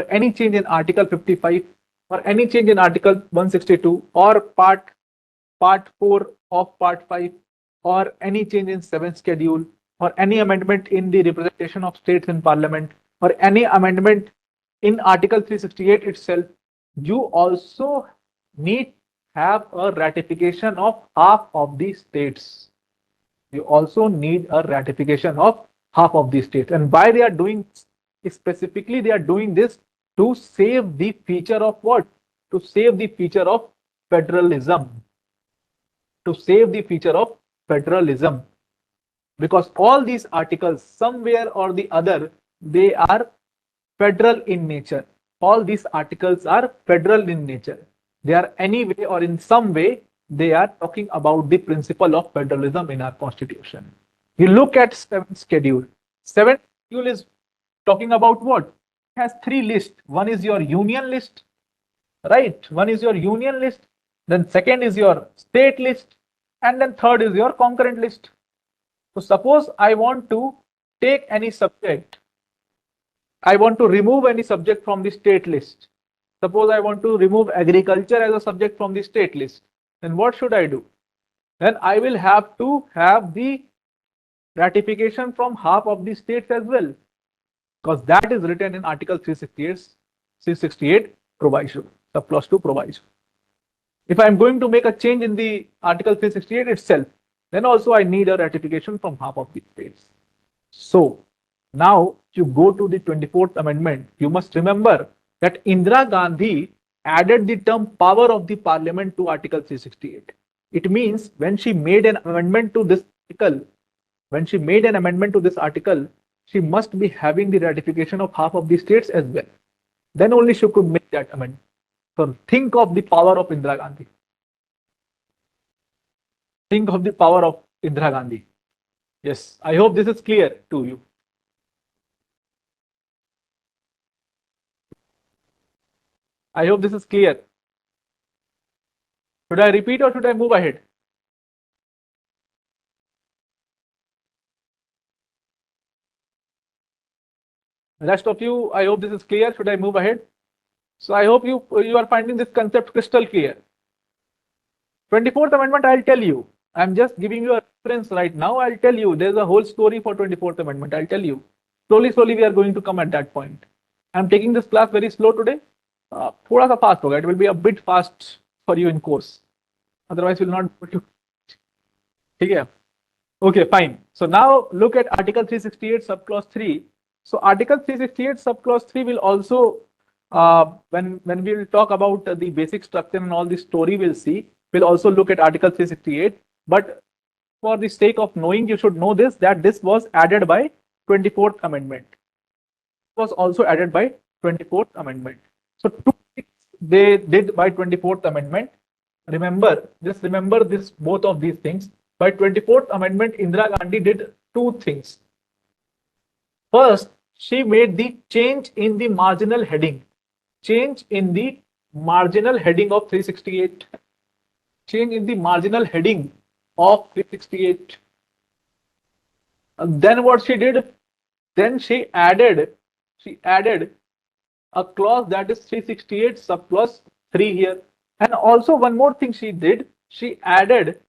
any change in Article 55 or any change in Article 162 or Part 4 of Part 5 or any change in 7th schedule or any amendment in the representation of states in parliament or any amendment in Article 368 itself, you also need have a ratification of half of the states. And why they are doing specifically, they are doing this to save the feature of what? To save the feature of federalism. Because all these articles, somewhere or the other, they are federal in nature. All these articles are federal in nature. They are anyway or in some way, they are talking about the principle of federalism in our constitution. You look at 7th schedule. 7th schedule is talking about what? It has 3 lists. One is your union list, right? Then second is your state list, and then third is your concurrent list. So suppose I want to take any subject, I want to remove any subject from the state list. Suppose I want to remove agriculture as a subject from the state list. Then what should I do? Then I will have to have the ratification from half of the states as well, because that is written in Article 368 proviso, subclause 2 proviso. If I am going to make a change in the Article 368 itself, then also I need a ratification from half of the states. So now you go to the 24th Amendment. You must remember that Indira Gandhi added the term power of the parliament to Article 368. It means when she made an amendment to this article, she must be having the ratification of half of the states as well. Then only she could make that amendment. So think of the power of Indira Gandhi. Think of the power of Indira Gandhi. Yes, I hope this is clear to you. I hope this is clear. Should I repeat or should I move ahead? Rest of you, I hope this is clear. Should I move ahead? So I hope you are finding this concept crystal clear. 24th Amendment, I'll tell you. I'm just giving you a reference right now. I'll tell you. There's a whole story for 24th Amendment. I'll tell you. Slowly, we are going to come at that point. I'm taking this class very slow today. थोड़ा सा fast होगा. It will be a bit fast for you in course. Otherwise, we'll not put you. ठीक है? Okay, fine. So now look at Article 368 subclause 3. So Article 368 subclause 3 will also, when we will talk about the basic structure and all the story we'll see, we'll also look at Article 368. But for the sake of knowing, you should know this, that this was added by 24th Amendment. It was also added by 24th Amendment. So two things they did by 24th Amendment. Just remember this, both of these things. By 24th Amendment, Indira Gandhi did two things. First, she made the change in the marginal heading. Change in the marginal heading of 368. Change in the marginal heading of 368. And then what she did? Then she added a clause that is 368 subclause 3 here. And also one more thing she did, she added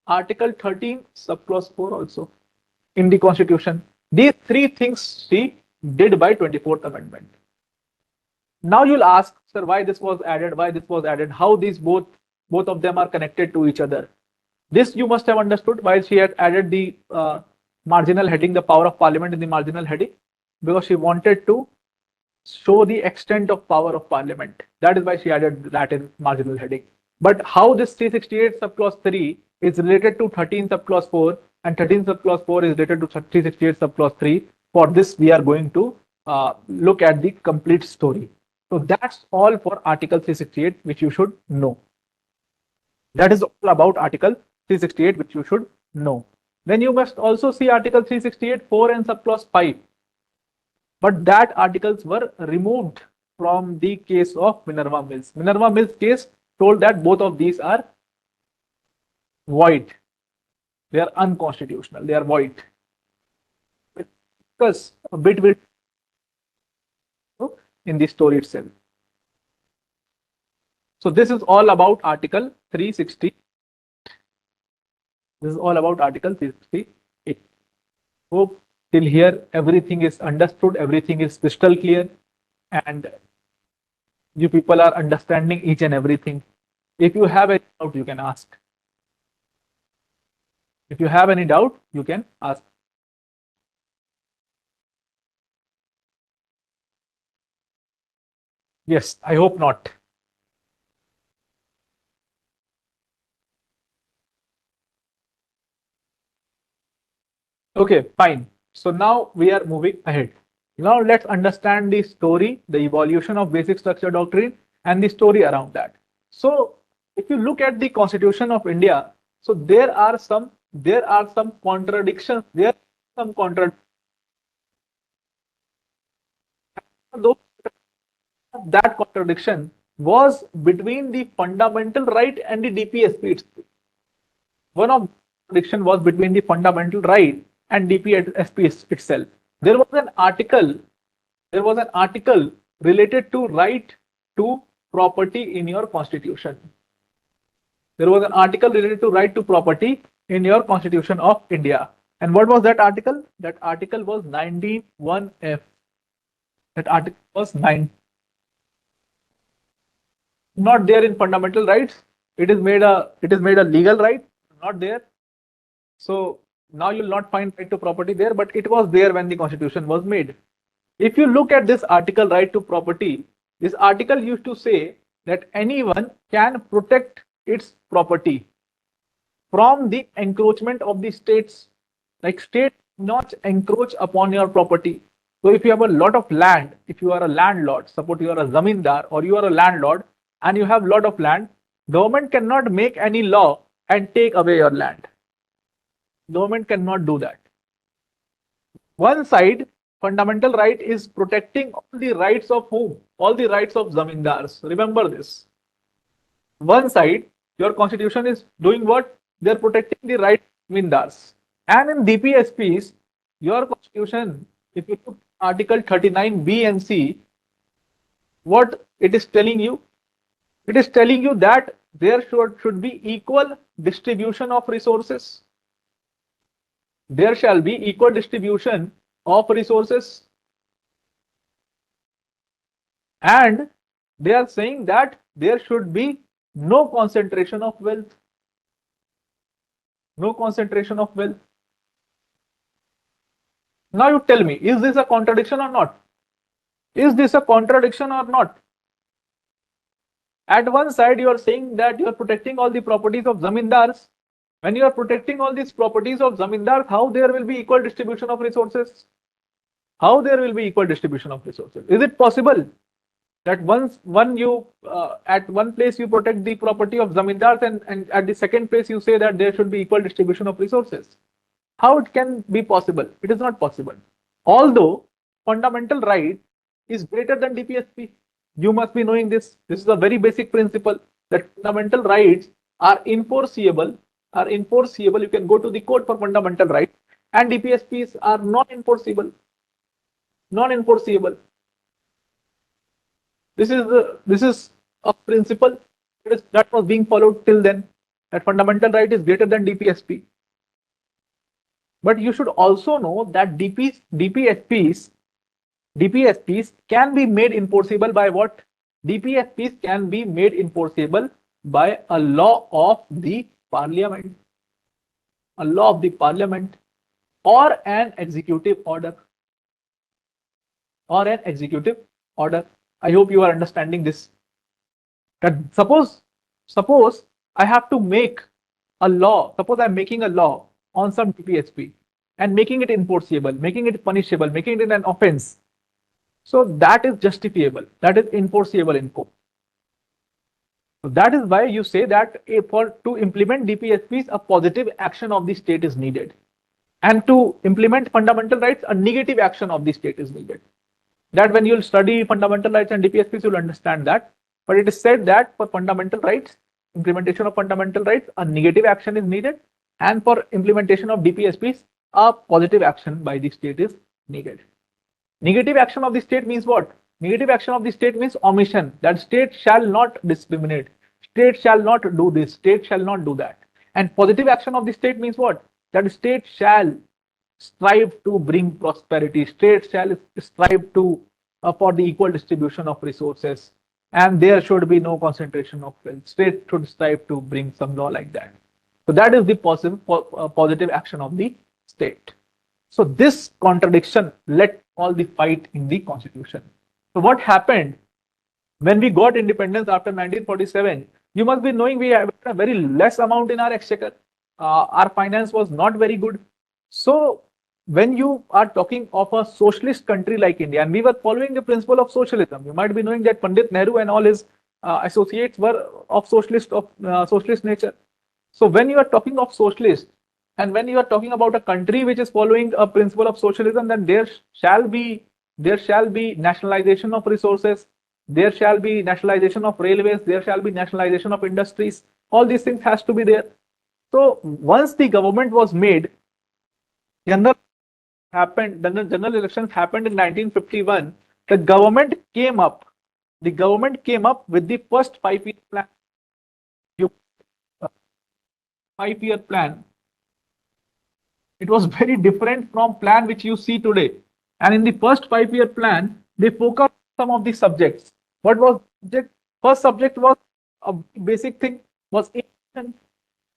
Article 13 subclause 4 also in the Constitution. These three things she did by 24th Amendment. Now you'll ask, sir, why this was added? Why this was added? How these both of them are connected to each other? This you must have understood why she had added the marginal heading, the power of parliament in the marginal heading, because she wanted to show the extent of power of parliament. That is why she added that in marginal heading. But how this 368 subclause 3 is related to 13 subclause 4 and 13 subclause 4 is related to 368 subclause 3, for this we are going to look at the complete story. So that's all for Article 368, which you should know. That is all about Article 368, which you should know. Then you must also see Article 368 4 and subclause 5. But that articles were removed from the case of Minerva Mills. Minerva Mills case told that both of these are void. They are unconstitutional. They are void. Because a bit will in the story itself. So this is all about Article 360. This is all about Article 368. Hope till here everything is understood, everything is crystal clear, and you people are understanding each and everything. If you have any doubt, you can ask. If you have any doubt, you can ask. Yes, I hope not. Okay, fine. So now we are moving ahead. Now let's understand the story, the evolution of basic structure doctrine, and the story around that. So if you look at the Constitution of India, so there are some contradictions. There are some contradictions. That contradiction was between the fundamental right and the DPSP. One of the contradiction was between the fundamental right and DPSP itself. There was an article related to right to property in your Constitution. There was an article related to right to property in your Constitution of India. And what was that article? That article was 19(1)(f). That article was 9. Not there in fundamental rights. it is made a legal right, not there. So now you'll not find right to property there, but it was there when the constitution was made. If you look at this article, right to property, this article used to say that anyone can protect its property from the encroachment of the states. Like state not encroach upon your property. So if you have a lot of land, if you are a landlord, suppose you are a zamindar or you are a landlord and you have a lot of land, government cannot make any law and take away your land. Government cannot do that. One side, fundamental right is protecting all the rights of whom? All the rights of zamindars. Remember this. One side, your constitution is doing what? They are protecting the rights of zamindars. And in DPSPs, your constitution, if you put Article 39B and C, what it is telling you? It is telling you that there should be equal distribution of resources. There shall be equal distribution of resources. And they are saying that there should be no concentration of wealth. No concentration of wealth. Now you tell me, is this a contradiction or not? Is this a contradiction or not? At one side, you are saying that you are protecting all the properties of zamindars. When you are protecting all these properties of zamindars, how there will be equal distribution of resources? How there will be equal distribution of resources? Is it possible that at one place you protect the property of zamindars and at the second place you say that there should be equal distribution of resources? How it can be possible? It is not possible. Although fundamental right is greater than DPSP. You must be knowing this. This is a very basic principle that fundamental rights are enforceable. You can go to the court for fundamental rights, and DPSPs are non-enforceable. Non-enforceable. This is a principle that was being followed till then. That fundamental right is greater than DPSP. But you should also know that DPSPs can be made enforceable by what? DPSPs can be made enforceable by a law of the parliament. A law of the parliament or an executive order. Or an executive order. I hope you are understanding this. That suppose I have to make a law. Suppose I'm making a law on some DPSP and making it enforceable, making it punishable, making it an offense. So that is justifiable. That is enforceable in court. So that is why you say that to implement DPSPs, a positive action of the state is needed. And to implement fundamental rights, a negative action of the state is needed. That when you'll study fundamental rights and DPSPs, you'll understand that. But it is said that for fundamental rights, implementation of fundamental rights, a negative action is needed. And for implementation of DPSPs, a positive action by the state is needed. Negative action of the state means what? Negative action of the state means omission. That state shall not discriminate. State shall not do this. State shall not do that. And positive action of the state means what? That state shall strive to bring prosperity. State shall strive to for the equal distribution of resources. And there should be no concentration of wealth. State should strive to bring some law like that. So that is the positive action of the state. So this contradiction led all the fight in the constitution. So what happened when we got independence after 1947? You must be knowing we have a very less amount in our exchequer. Our finance was not very good. So when you are talking of a socialist country like India, and we were following the principle of socialism, you might be knowing that Pandit Nehru and all his associates were of socialist nature. So when you are talking of socialist, and when you are talking about a country which is following a principle of socialism, then there shall be nationalization of resources, there shall be nationalization of railways, there shall be nationalization of industries. All these things has to be there. So once the government was made, general elections happened in 1951. The government came up with the first 5-year plan. 5-year plan. It was very different from plan which you see today. And in the first 5-year plan, they focused on some of the subjects. What was the subject? First subject was a basic thing. was irrigation.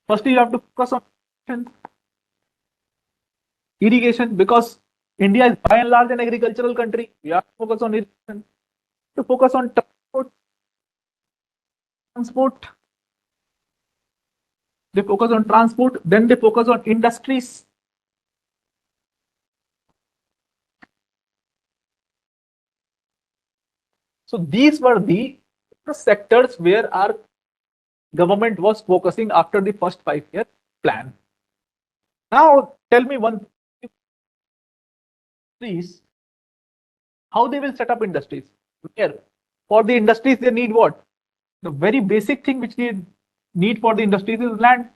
Firstly, you have to focus on irrigation because India is by and large an agricultural country. We have to focus on irrigation. To focus on transport. They focus on transport. Then they focus on industries. So these were the sectors where our government was focusing after the first 5-year plan. Now tell me one, please, how they will set up industries. Where? For the industries, they need what? The very basic thing which they need for the industries is land.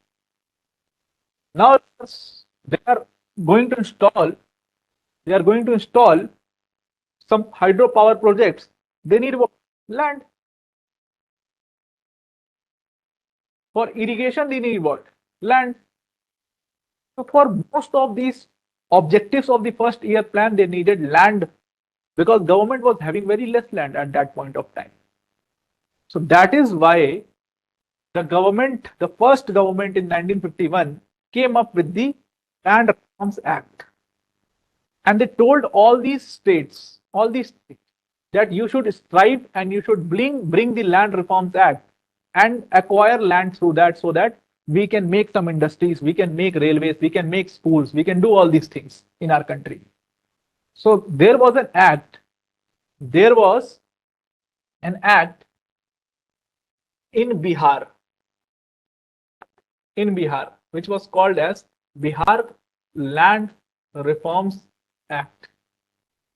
Now they are going to install. They are going to install some hydropower projects. They need what? Land. For irrigation, they need what? Land. So for most of these objectives of the first year plan, they needed land because government was having very less land at that point of time. So that is why the government, the first government in 1951 came up with the Land Reforms Act. And they told all these states that you should strive and you should bring the Land Reforms Act and acquire land through that so that we can make some industries, we can make railways, we can make schools, we can do all these things in our country. So there was an act in Bihar, which was called as Bihar Land Reforms Act.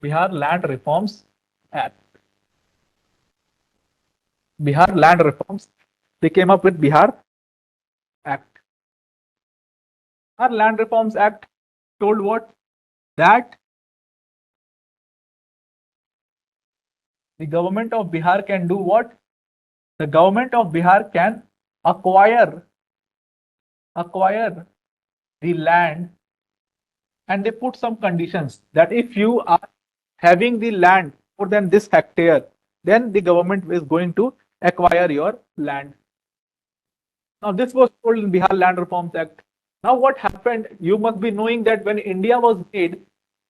Bihar Land Reforms Act. Bihar Land Reforms. They came up with Bihar Act. Our Land Reforms Act told what? That the government of Bihar can do what? The government of Bihar can acquire the land, and they put some conditions that if you are having the land more than this hectare, then the government is going to acquire your land. Now this was told in Bihar Land Reforms Act. Now what happened? You must be knowing that when India was made,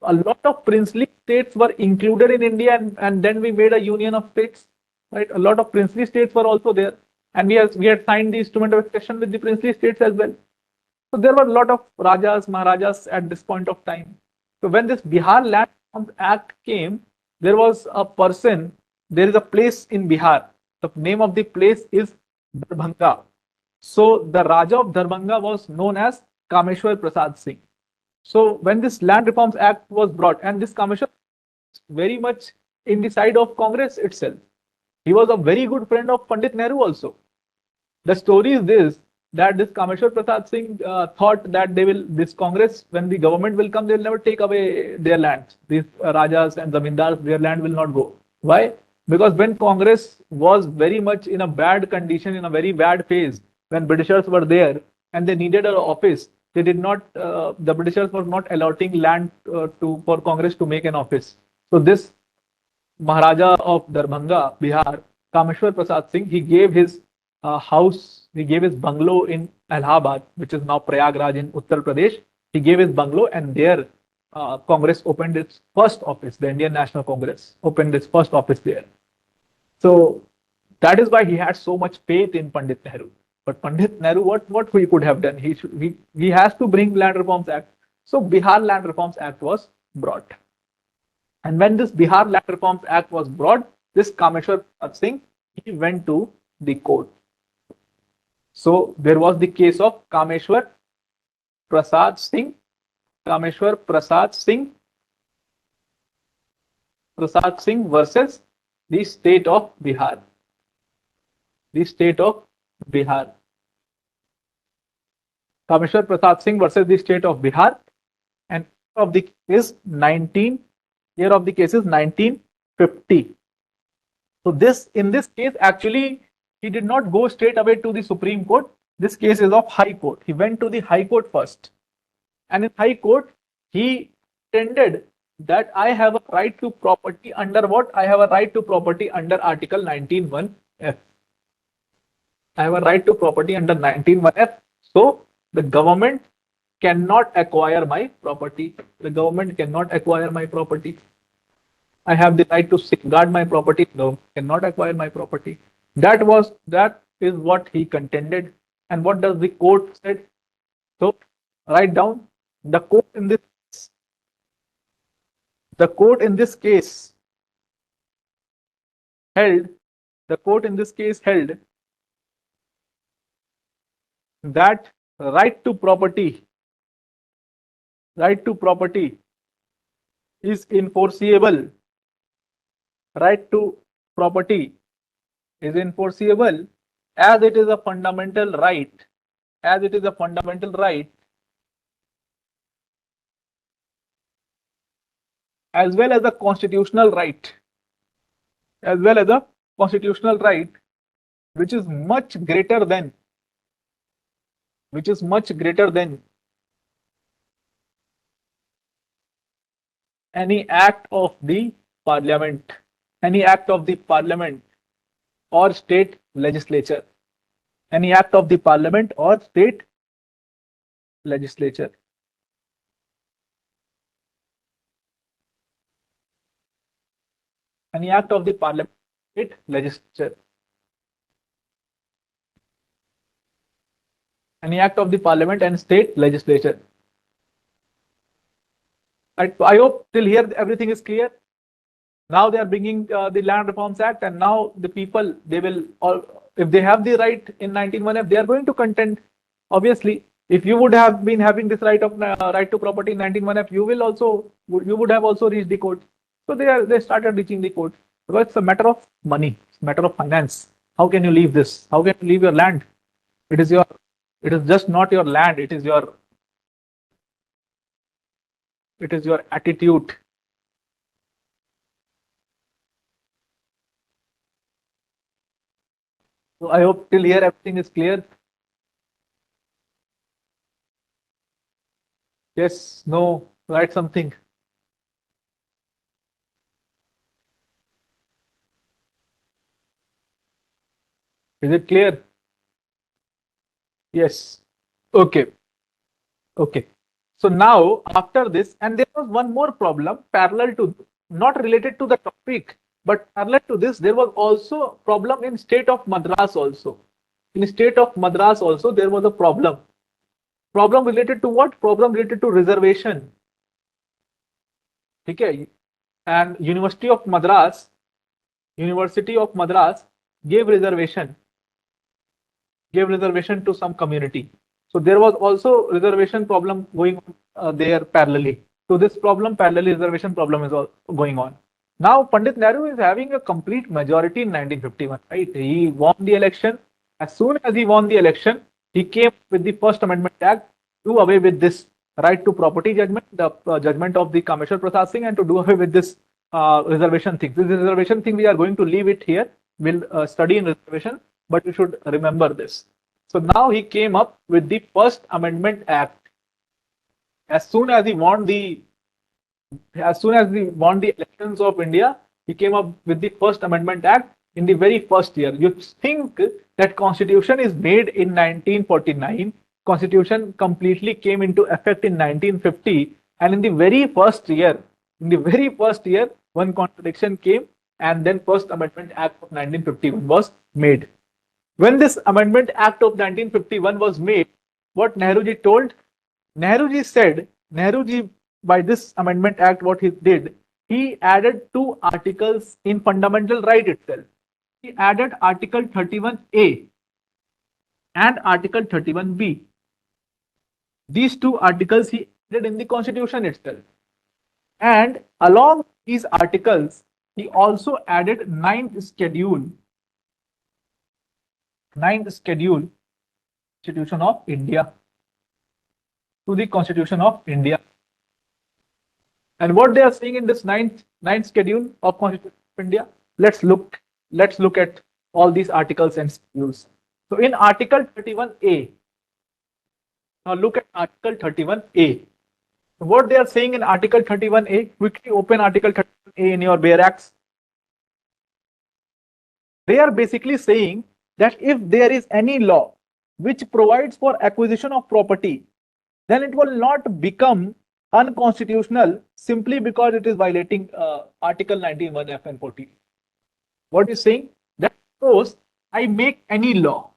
a lot of princely states were included in India, and then we made a union of states. Right? A lot of princely states were also there, and we had signed the instrument of accession with the princely states as well. So there were a lot of Rajas, Maharajas at this point of time. So when this Bihar Land Reforms Act came, there was a person, there is a place in Bihar. The name of the place is Darbhanga. So the Raja of Darbhanga was known as Kameshwar Prasad Singh. So when this Land Reforms Act was brought, and this Kameshwar very much in the side of Congress itself. He was a very good friend of Pandit Nehru also. The story is this, that this Kameshwar Prasad Singh thought that this Congress, when the government will come, they will never take away their lands. These Rajas and Zamindars, their land will not go. Why? Because when Congress was very much in a bad condition, in a very bad phase, when Britishers were there and they needed an office, they did not, the Britishers were not allotting land for Congress to make an office. So this Maharaja of Darbhanga, Bihar, Kameshwar Prasad Singh, he gave his house, he gave his bungalow in Allahabad, which is now Prayagraj in Uttar Pradesh. He gave his bungalow, and there Congress opened its first office. The Indian National Congress opened its first office there. So that is why he had so much faith in Pandit Nehru. But Pandit Nehru, what he could have done? He has to bring Land Reforms Act. So Bihar Land Reforms Act was brought. And when this Bihar Land Reforms Act was brought, this Kameshwar Prasad Singh, he went to the court. So there was the case of Kameshwar Prasad Singh versus the state of Bihar. The state of Bihar. Kameshwar Prasad Singh versus the state of Bihar, and of the case 1950. So in this case, actually, he did not go straight away to the Supreme Court. This case is of High Court. He went to the High Court first. And in High Court, he pretended that I have a right to property under what? I have a right to property under Article 19(1)(f). I have a right to property under 19(1)(f). So the government cannot acquire my property. The government cannot acquire my property. I have the right to safeguard my property. No, cannot acquire my property. That is what he contended. And what does the court said? So write down the court in this case held the court in this case held that right to property right to property is enforceable. Right to property is enforceable as it is a fundamental right. As it is a fundamental right, as well as a constitutional right, as well as a constitutional right, which is much greater than which is much greater than any act of the parliament, any act of the parliament or state legislature, any act of the parliament or state legislature. Any act of the parliament, state legislature. Any act of the parliament and state legislature. I hope till here everything is clear. Now they are bringing the Land Reforms Act, and now the people, they will, if they have the right in 19(1)(f), they are going to contend. Obviously, if you would have been having this right to property in 19(1)(f), you would have also reached the court. So they started reaching the court because it's a matter of money, it's a matter of finance. How can you leave this? How can you leave your land? It is just not your land. It is your attitude. So I hope till here everything is clear. Yes, no, write something. Is it clear? Yes. Okay. Okay. So now after this, and there was one more problem parallel to, not related to the topic, but parallel to this, there was also a problem in state of Madras also. In state of Madras also, there was a problem. Problem related to what? Problem related to reservation. Okay. And University of Madras gave reservation to some community. So there was also reservation problem going on there parallelly. So this problem, parallelly reservation problem, is all going on. Now Pandit Nehru is having a complete majority in 1951, right? He won the election. As soon as he won the election, he came with the First Amendment Act to do away with this right to property judgment, the judgment of the Commissioner Prasad Singh, and to do away with this reservation thing. This reservation thing, we are going to leave it here. We'll study in reservation, but you should remember this. So now he came up with the First Amendment Act. As soon as he won the elections of India, he came up with the First Amendment Act in the very first year. You think that Constitution is made in 1949. Constitution completely came into effect in 1950, and in the very first year, one contradiction came, and then First Amendment Act of 1951 was made. When this Amendment Act of 1951 was made, what Nehruji told? Nehruji, by this Amendment Act, what he did, he added 2 articles in fundamental right itself. He added Article 31A and Article 31B. These 2 articles he added in the Constitution itself. And along these articles, he also added 9th schedule. Constitution of India, to the Constitution of India. And what they are saying in this ninth schedule of Constitution of India, let's look at all these articles and schedules. So in Article 31A, now look at Article 31A. What they are saying in Article 31A, quickly open Article 31A in your bare axe. They are basically saying that if there is any law which provides for acquisition of property, then it will not become unconstitutional simply because it is violating Article 19(1)(f) and 14. What is saying? That suppose I make any law,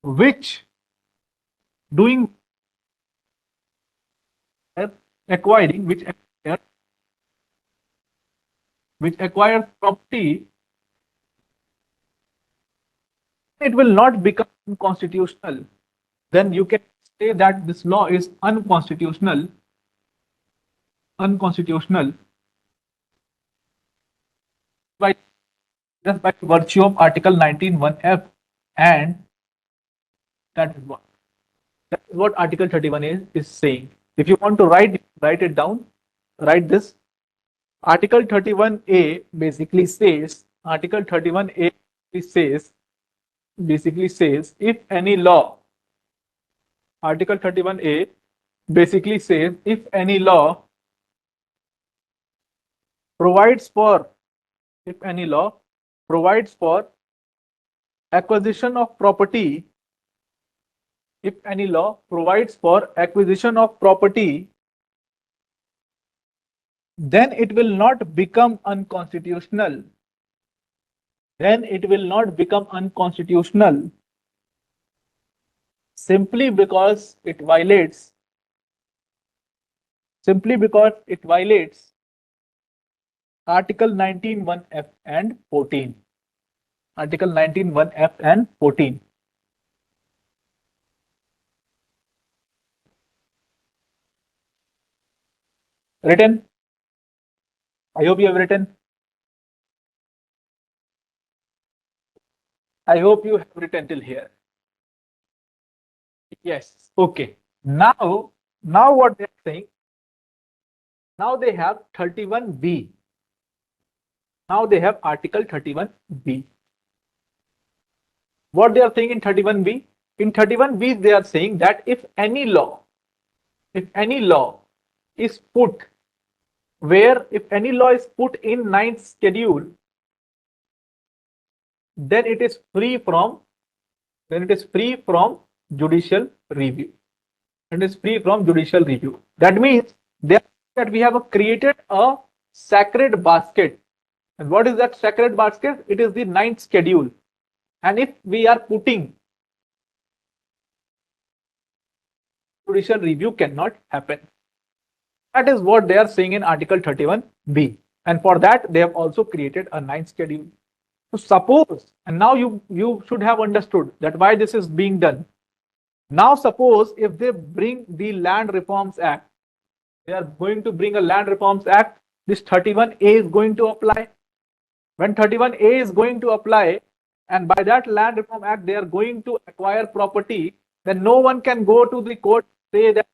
which doing acquiring which acquires property, it will not become unconstitutional. Then you can say that this law is unconstitutional by just by virtue of Article 19(1)(f), and that is what Article 31 is saying. If you want to write it down, write this. Article 31A basically says, if any law, Article 31A basically says, if any law provides for acquisition of property, then it will not become unconstitutional. Simply because it violates Article 19(1)(f) and 14. Article 19(1)(f) and 14. Written? I hope you have written. I hope you have written till here. Yes. Okay. Now what they're saying? Now they have 31B. Now they have Article 31B. What they are saying in 31B? In 31B, they are saying that if any law is put in ninth schedule, then it is free from judicial review. That means that we have created a sacred basket. And what is that sacred basket? It is the ninth schedule. And if we are putting, judicial review cannot happen. That is what they are saying in Article 31B. And for that, they have also created a ninth schedule. So suppose, and now you should have understood that why this is being done. Now suppose if they bring the Land Reforms Act, they are going to bring a Land Reforms Act, this 31A is going to apply. When 31A is going to apply, and by that Land Reform Act they are going to acquire property, then no one can go to the court and say that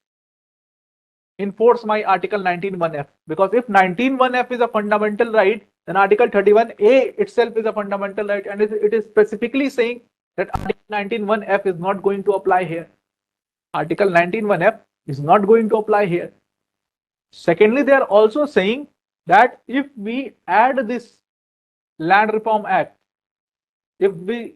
enforce my Article 19(1)(f), because if 19(1)(f) is a fundamental right, then Article 31A itself is a fundamental right, and it is specifically saying that Article 19(1)(f) is not going to apply here. Article 19(1)(f) is not going to apply here. Secondly, they are also saying that if we add this Land Reform Act, in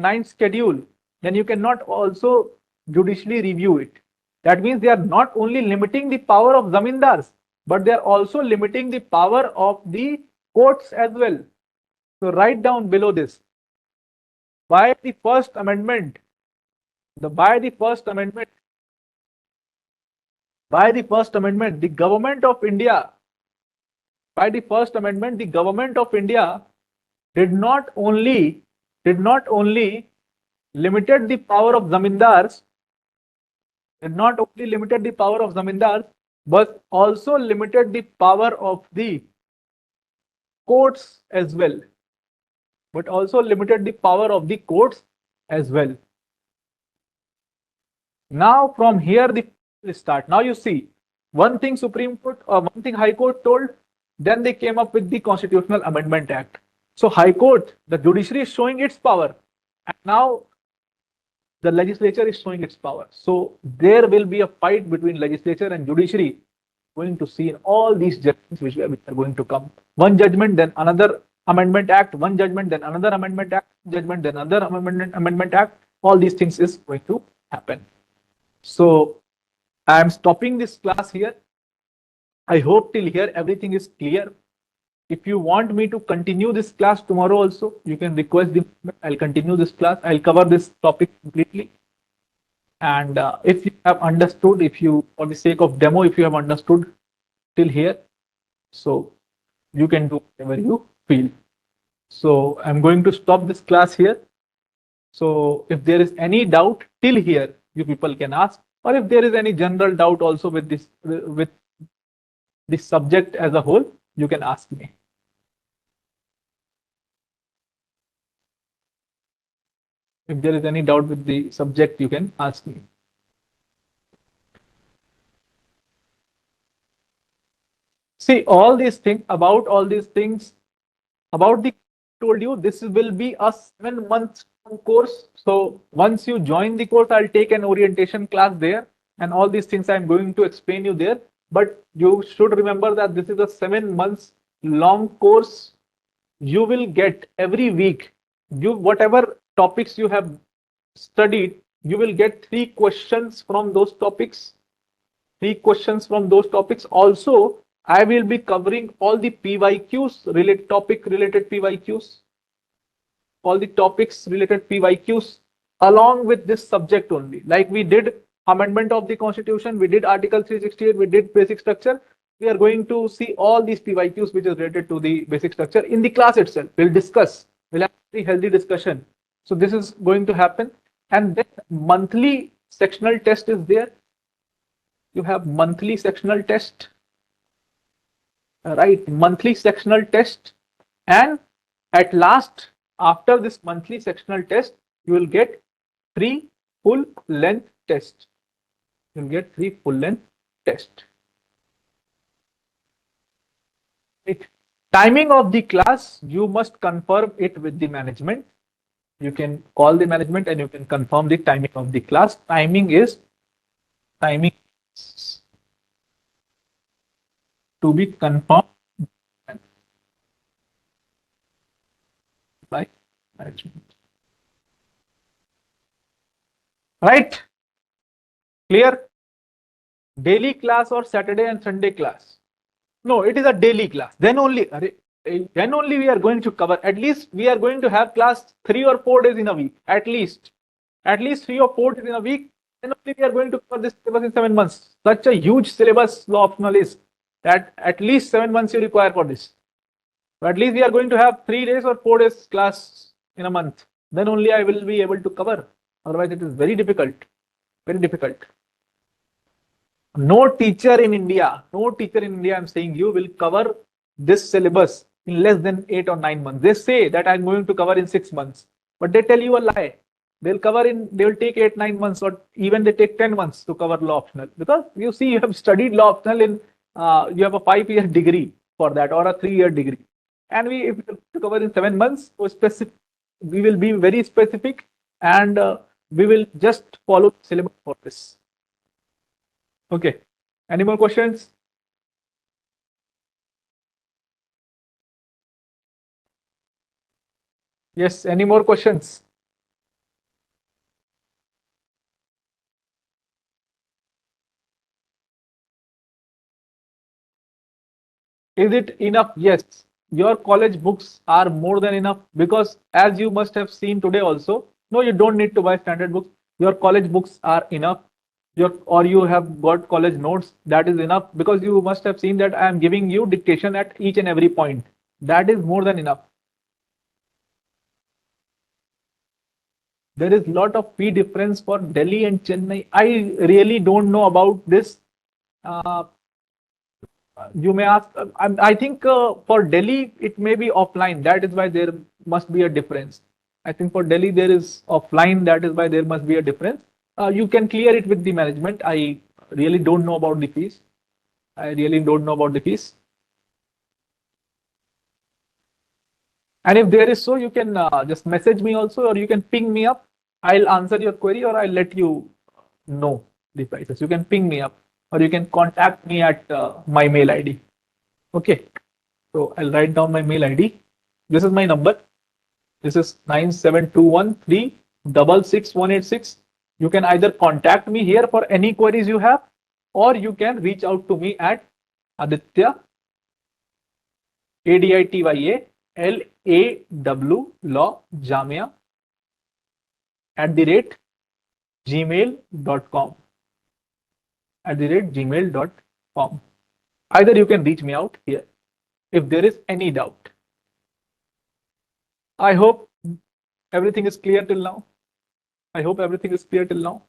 ninth schedule, then you cannot also judicially review it. That means they are not only limiting the power of zamindars, but they are also limiting the power of the courts as well. So write down below this. By the First Amendment, the government of India did not only limited the power of zamindars, but also limited the power of the courts as well. Now from here the start. Now you see, one thing High Court told, then they came up with the Constitutional Amendment Act. So High Court, the judiciary is showing its power, and now the legislature is showing its power. So there will be a fight between legislature and judiciary. Going to see in all these judgments which are going to come. One judgment, then another amendment act, one judgment, then another amendment act, judgment, then another amendment act. All these things is going to happen. So I am stopping this class here. I hope till here everything is clear. If you want me to continue this class tomorrow also, you can request the. I'll continue this class. I'll cover this topic completely. And if you have understood, if you, for the sake of demo, if you have understood till here, so you can do whatever you feel. So I'm going to stop this class here. So if there is any doubt till here, you people can ask, or if there is any general doubt also with this subject as a whole, you can ask me. If there is any doubt with the subject, you can ask me. See, all these things, about the told you this will be a 7 month course. So once you join the course, I'll take an orientation class there, and all these things I'm going to explain you there. But you should remember that this is a 7 months long course. You will get every week, whatever topics you have studied, you will get 3 questions from those topics. 3 questions from those topics. Also, I will be covering all the PYQs, topic related PYQs, all the topics related PYQs along with this subject only. Like we did amendment of the constitution, we did article 368, we did basic structure. We are going to see all these PYQs which is related to the basic structure in the class itself. We'll discuss, we'll have a healthy discussion. So this is going to happen. And then monthly sectional test is there. You have monthly sectional test, right? Monthly sectional test. And at last, after this monthly sectional test, you will get 3 full length tests. You will get 3 full length tests. Timing of the class, you must confirm it with the management. You can call the management and you can confirm the timing of the class. Timing to be confirmed by management. Right? Clear? Daily class or Saturday and Sunday class? No, it is a daily class. Then only we are going to cover. At least we are going to have class 3 or 4 days in a week. At least 3 or 4 days in a week. Then only we are going to cover this syllabus in 7 months. Such a huge syllabus law optional is that at least 7 months you require for this. But at least we are going to have 3 days or 4 days class in a month. Then only I will be able to cover. Otherwise, it is very difficult. Very difficult. No teacher in India, I'm saying you will cover this syllabus in less than 8 or 9 months. They say that I'm going to cover in 6 months, but they tell you a lie. They will take 8-9 months, or even they take 10 months to cover law optional, because you see, you have studied law optional in, you have a 5-year degree for that, or a 3-year degree. And if we have to cover in 7 months, so specific, we will be very specific, and we will just follow syllabus for this. Okay. Any more questions? Yes. Any more questions? Is it enough? Yes. Your college books are more than enough, because as you must have seen today also, no, you don't need to buy standard books. Your college books are enough. Or you have got college notes, that is enough, because you must have seen that I am giving you dictation at each and every point. That is more than enough. There is lot of fee difference for Delhi and Chennai. I really don't know about this. You may ask. I think for Delhi it may be offline. That is why there must be a difference. I think for Delhi there is offline. That is why there must be a difference. You can clear it with the management. I really don't know about the fees. And if there is so, you can just message me also, or you can ping me up. I'll answer your query, or I'll let you know the prices. You can ping me up, or you can contact me at my mail ID. Okay. So I'll write down my mail ID. This is my number. This is 9721366186. You can either contact me here for any queries you have, or you can reach out to me at Aditya, Aditya LAW Law Jamia @gmail.com. @gmail.com. Either you can reach me out here if there is any doubt. I hope everything is clear till now. I hope everything is clear till now.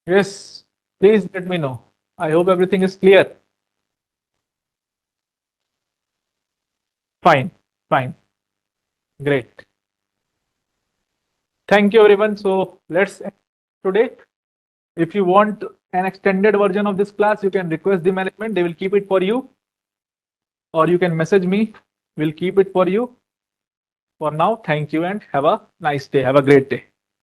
Yes, please let me know. I hope everything is clear. Fine, fine. Great. Thank you, everyone. So let's end today. If you want an extended version of this class, you can request the management. They will keep it for you. Or you can message me. We'll keep it for you. For now, thank you and have a nice day. Have a great day.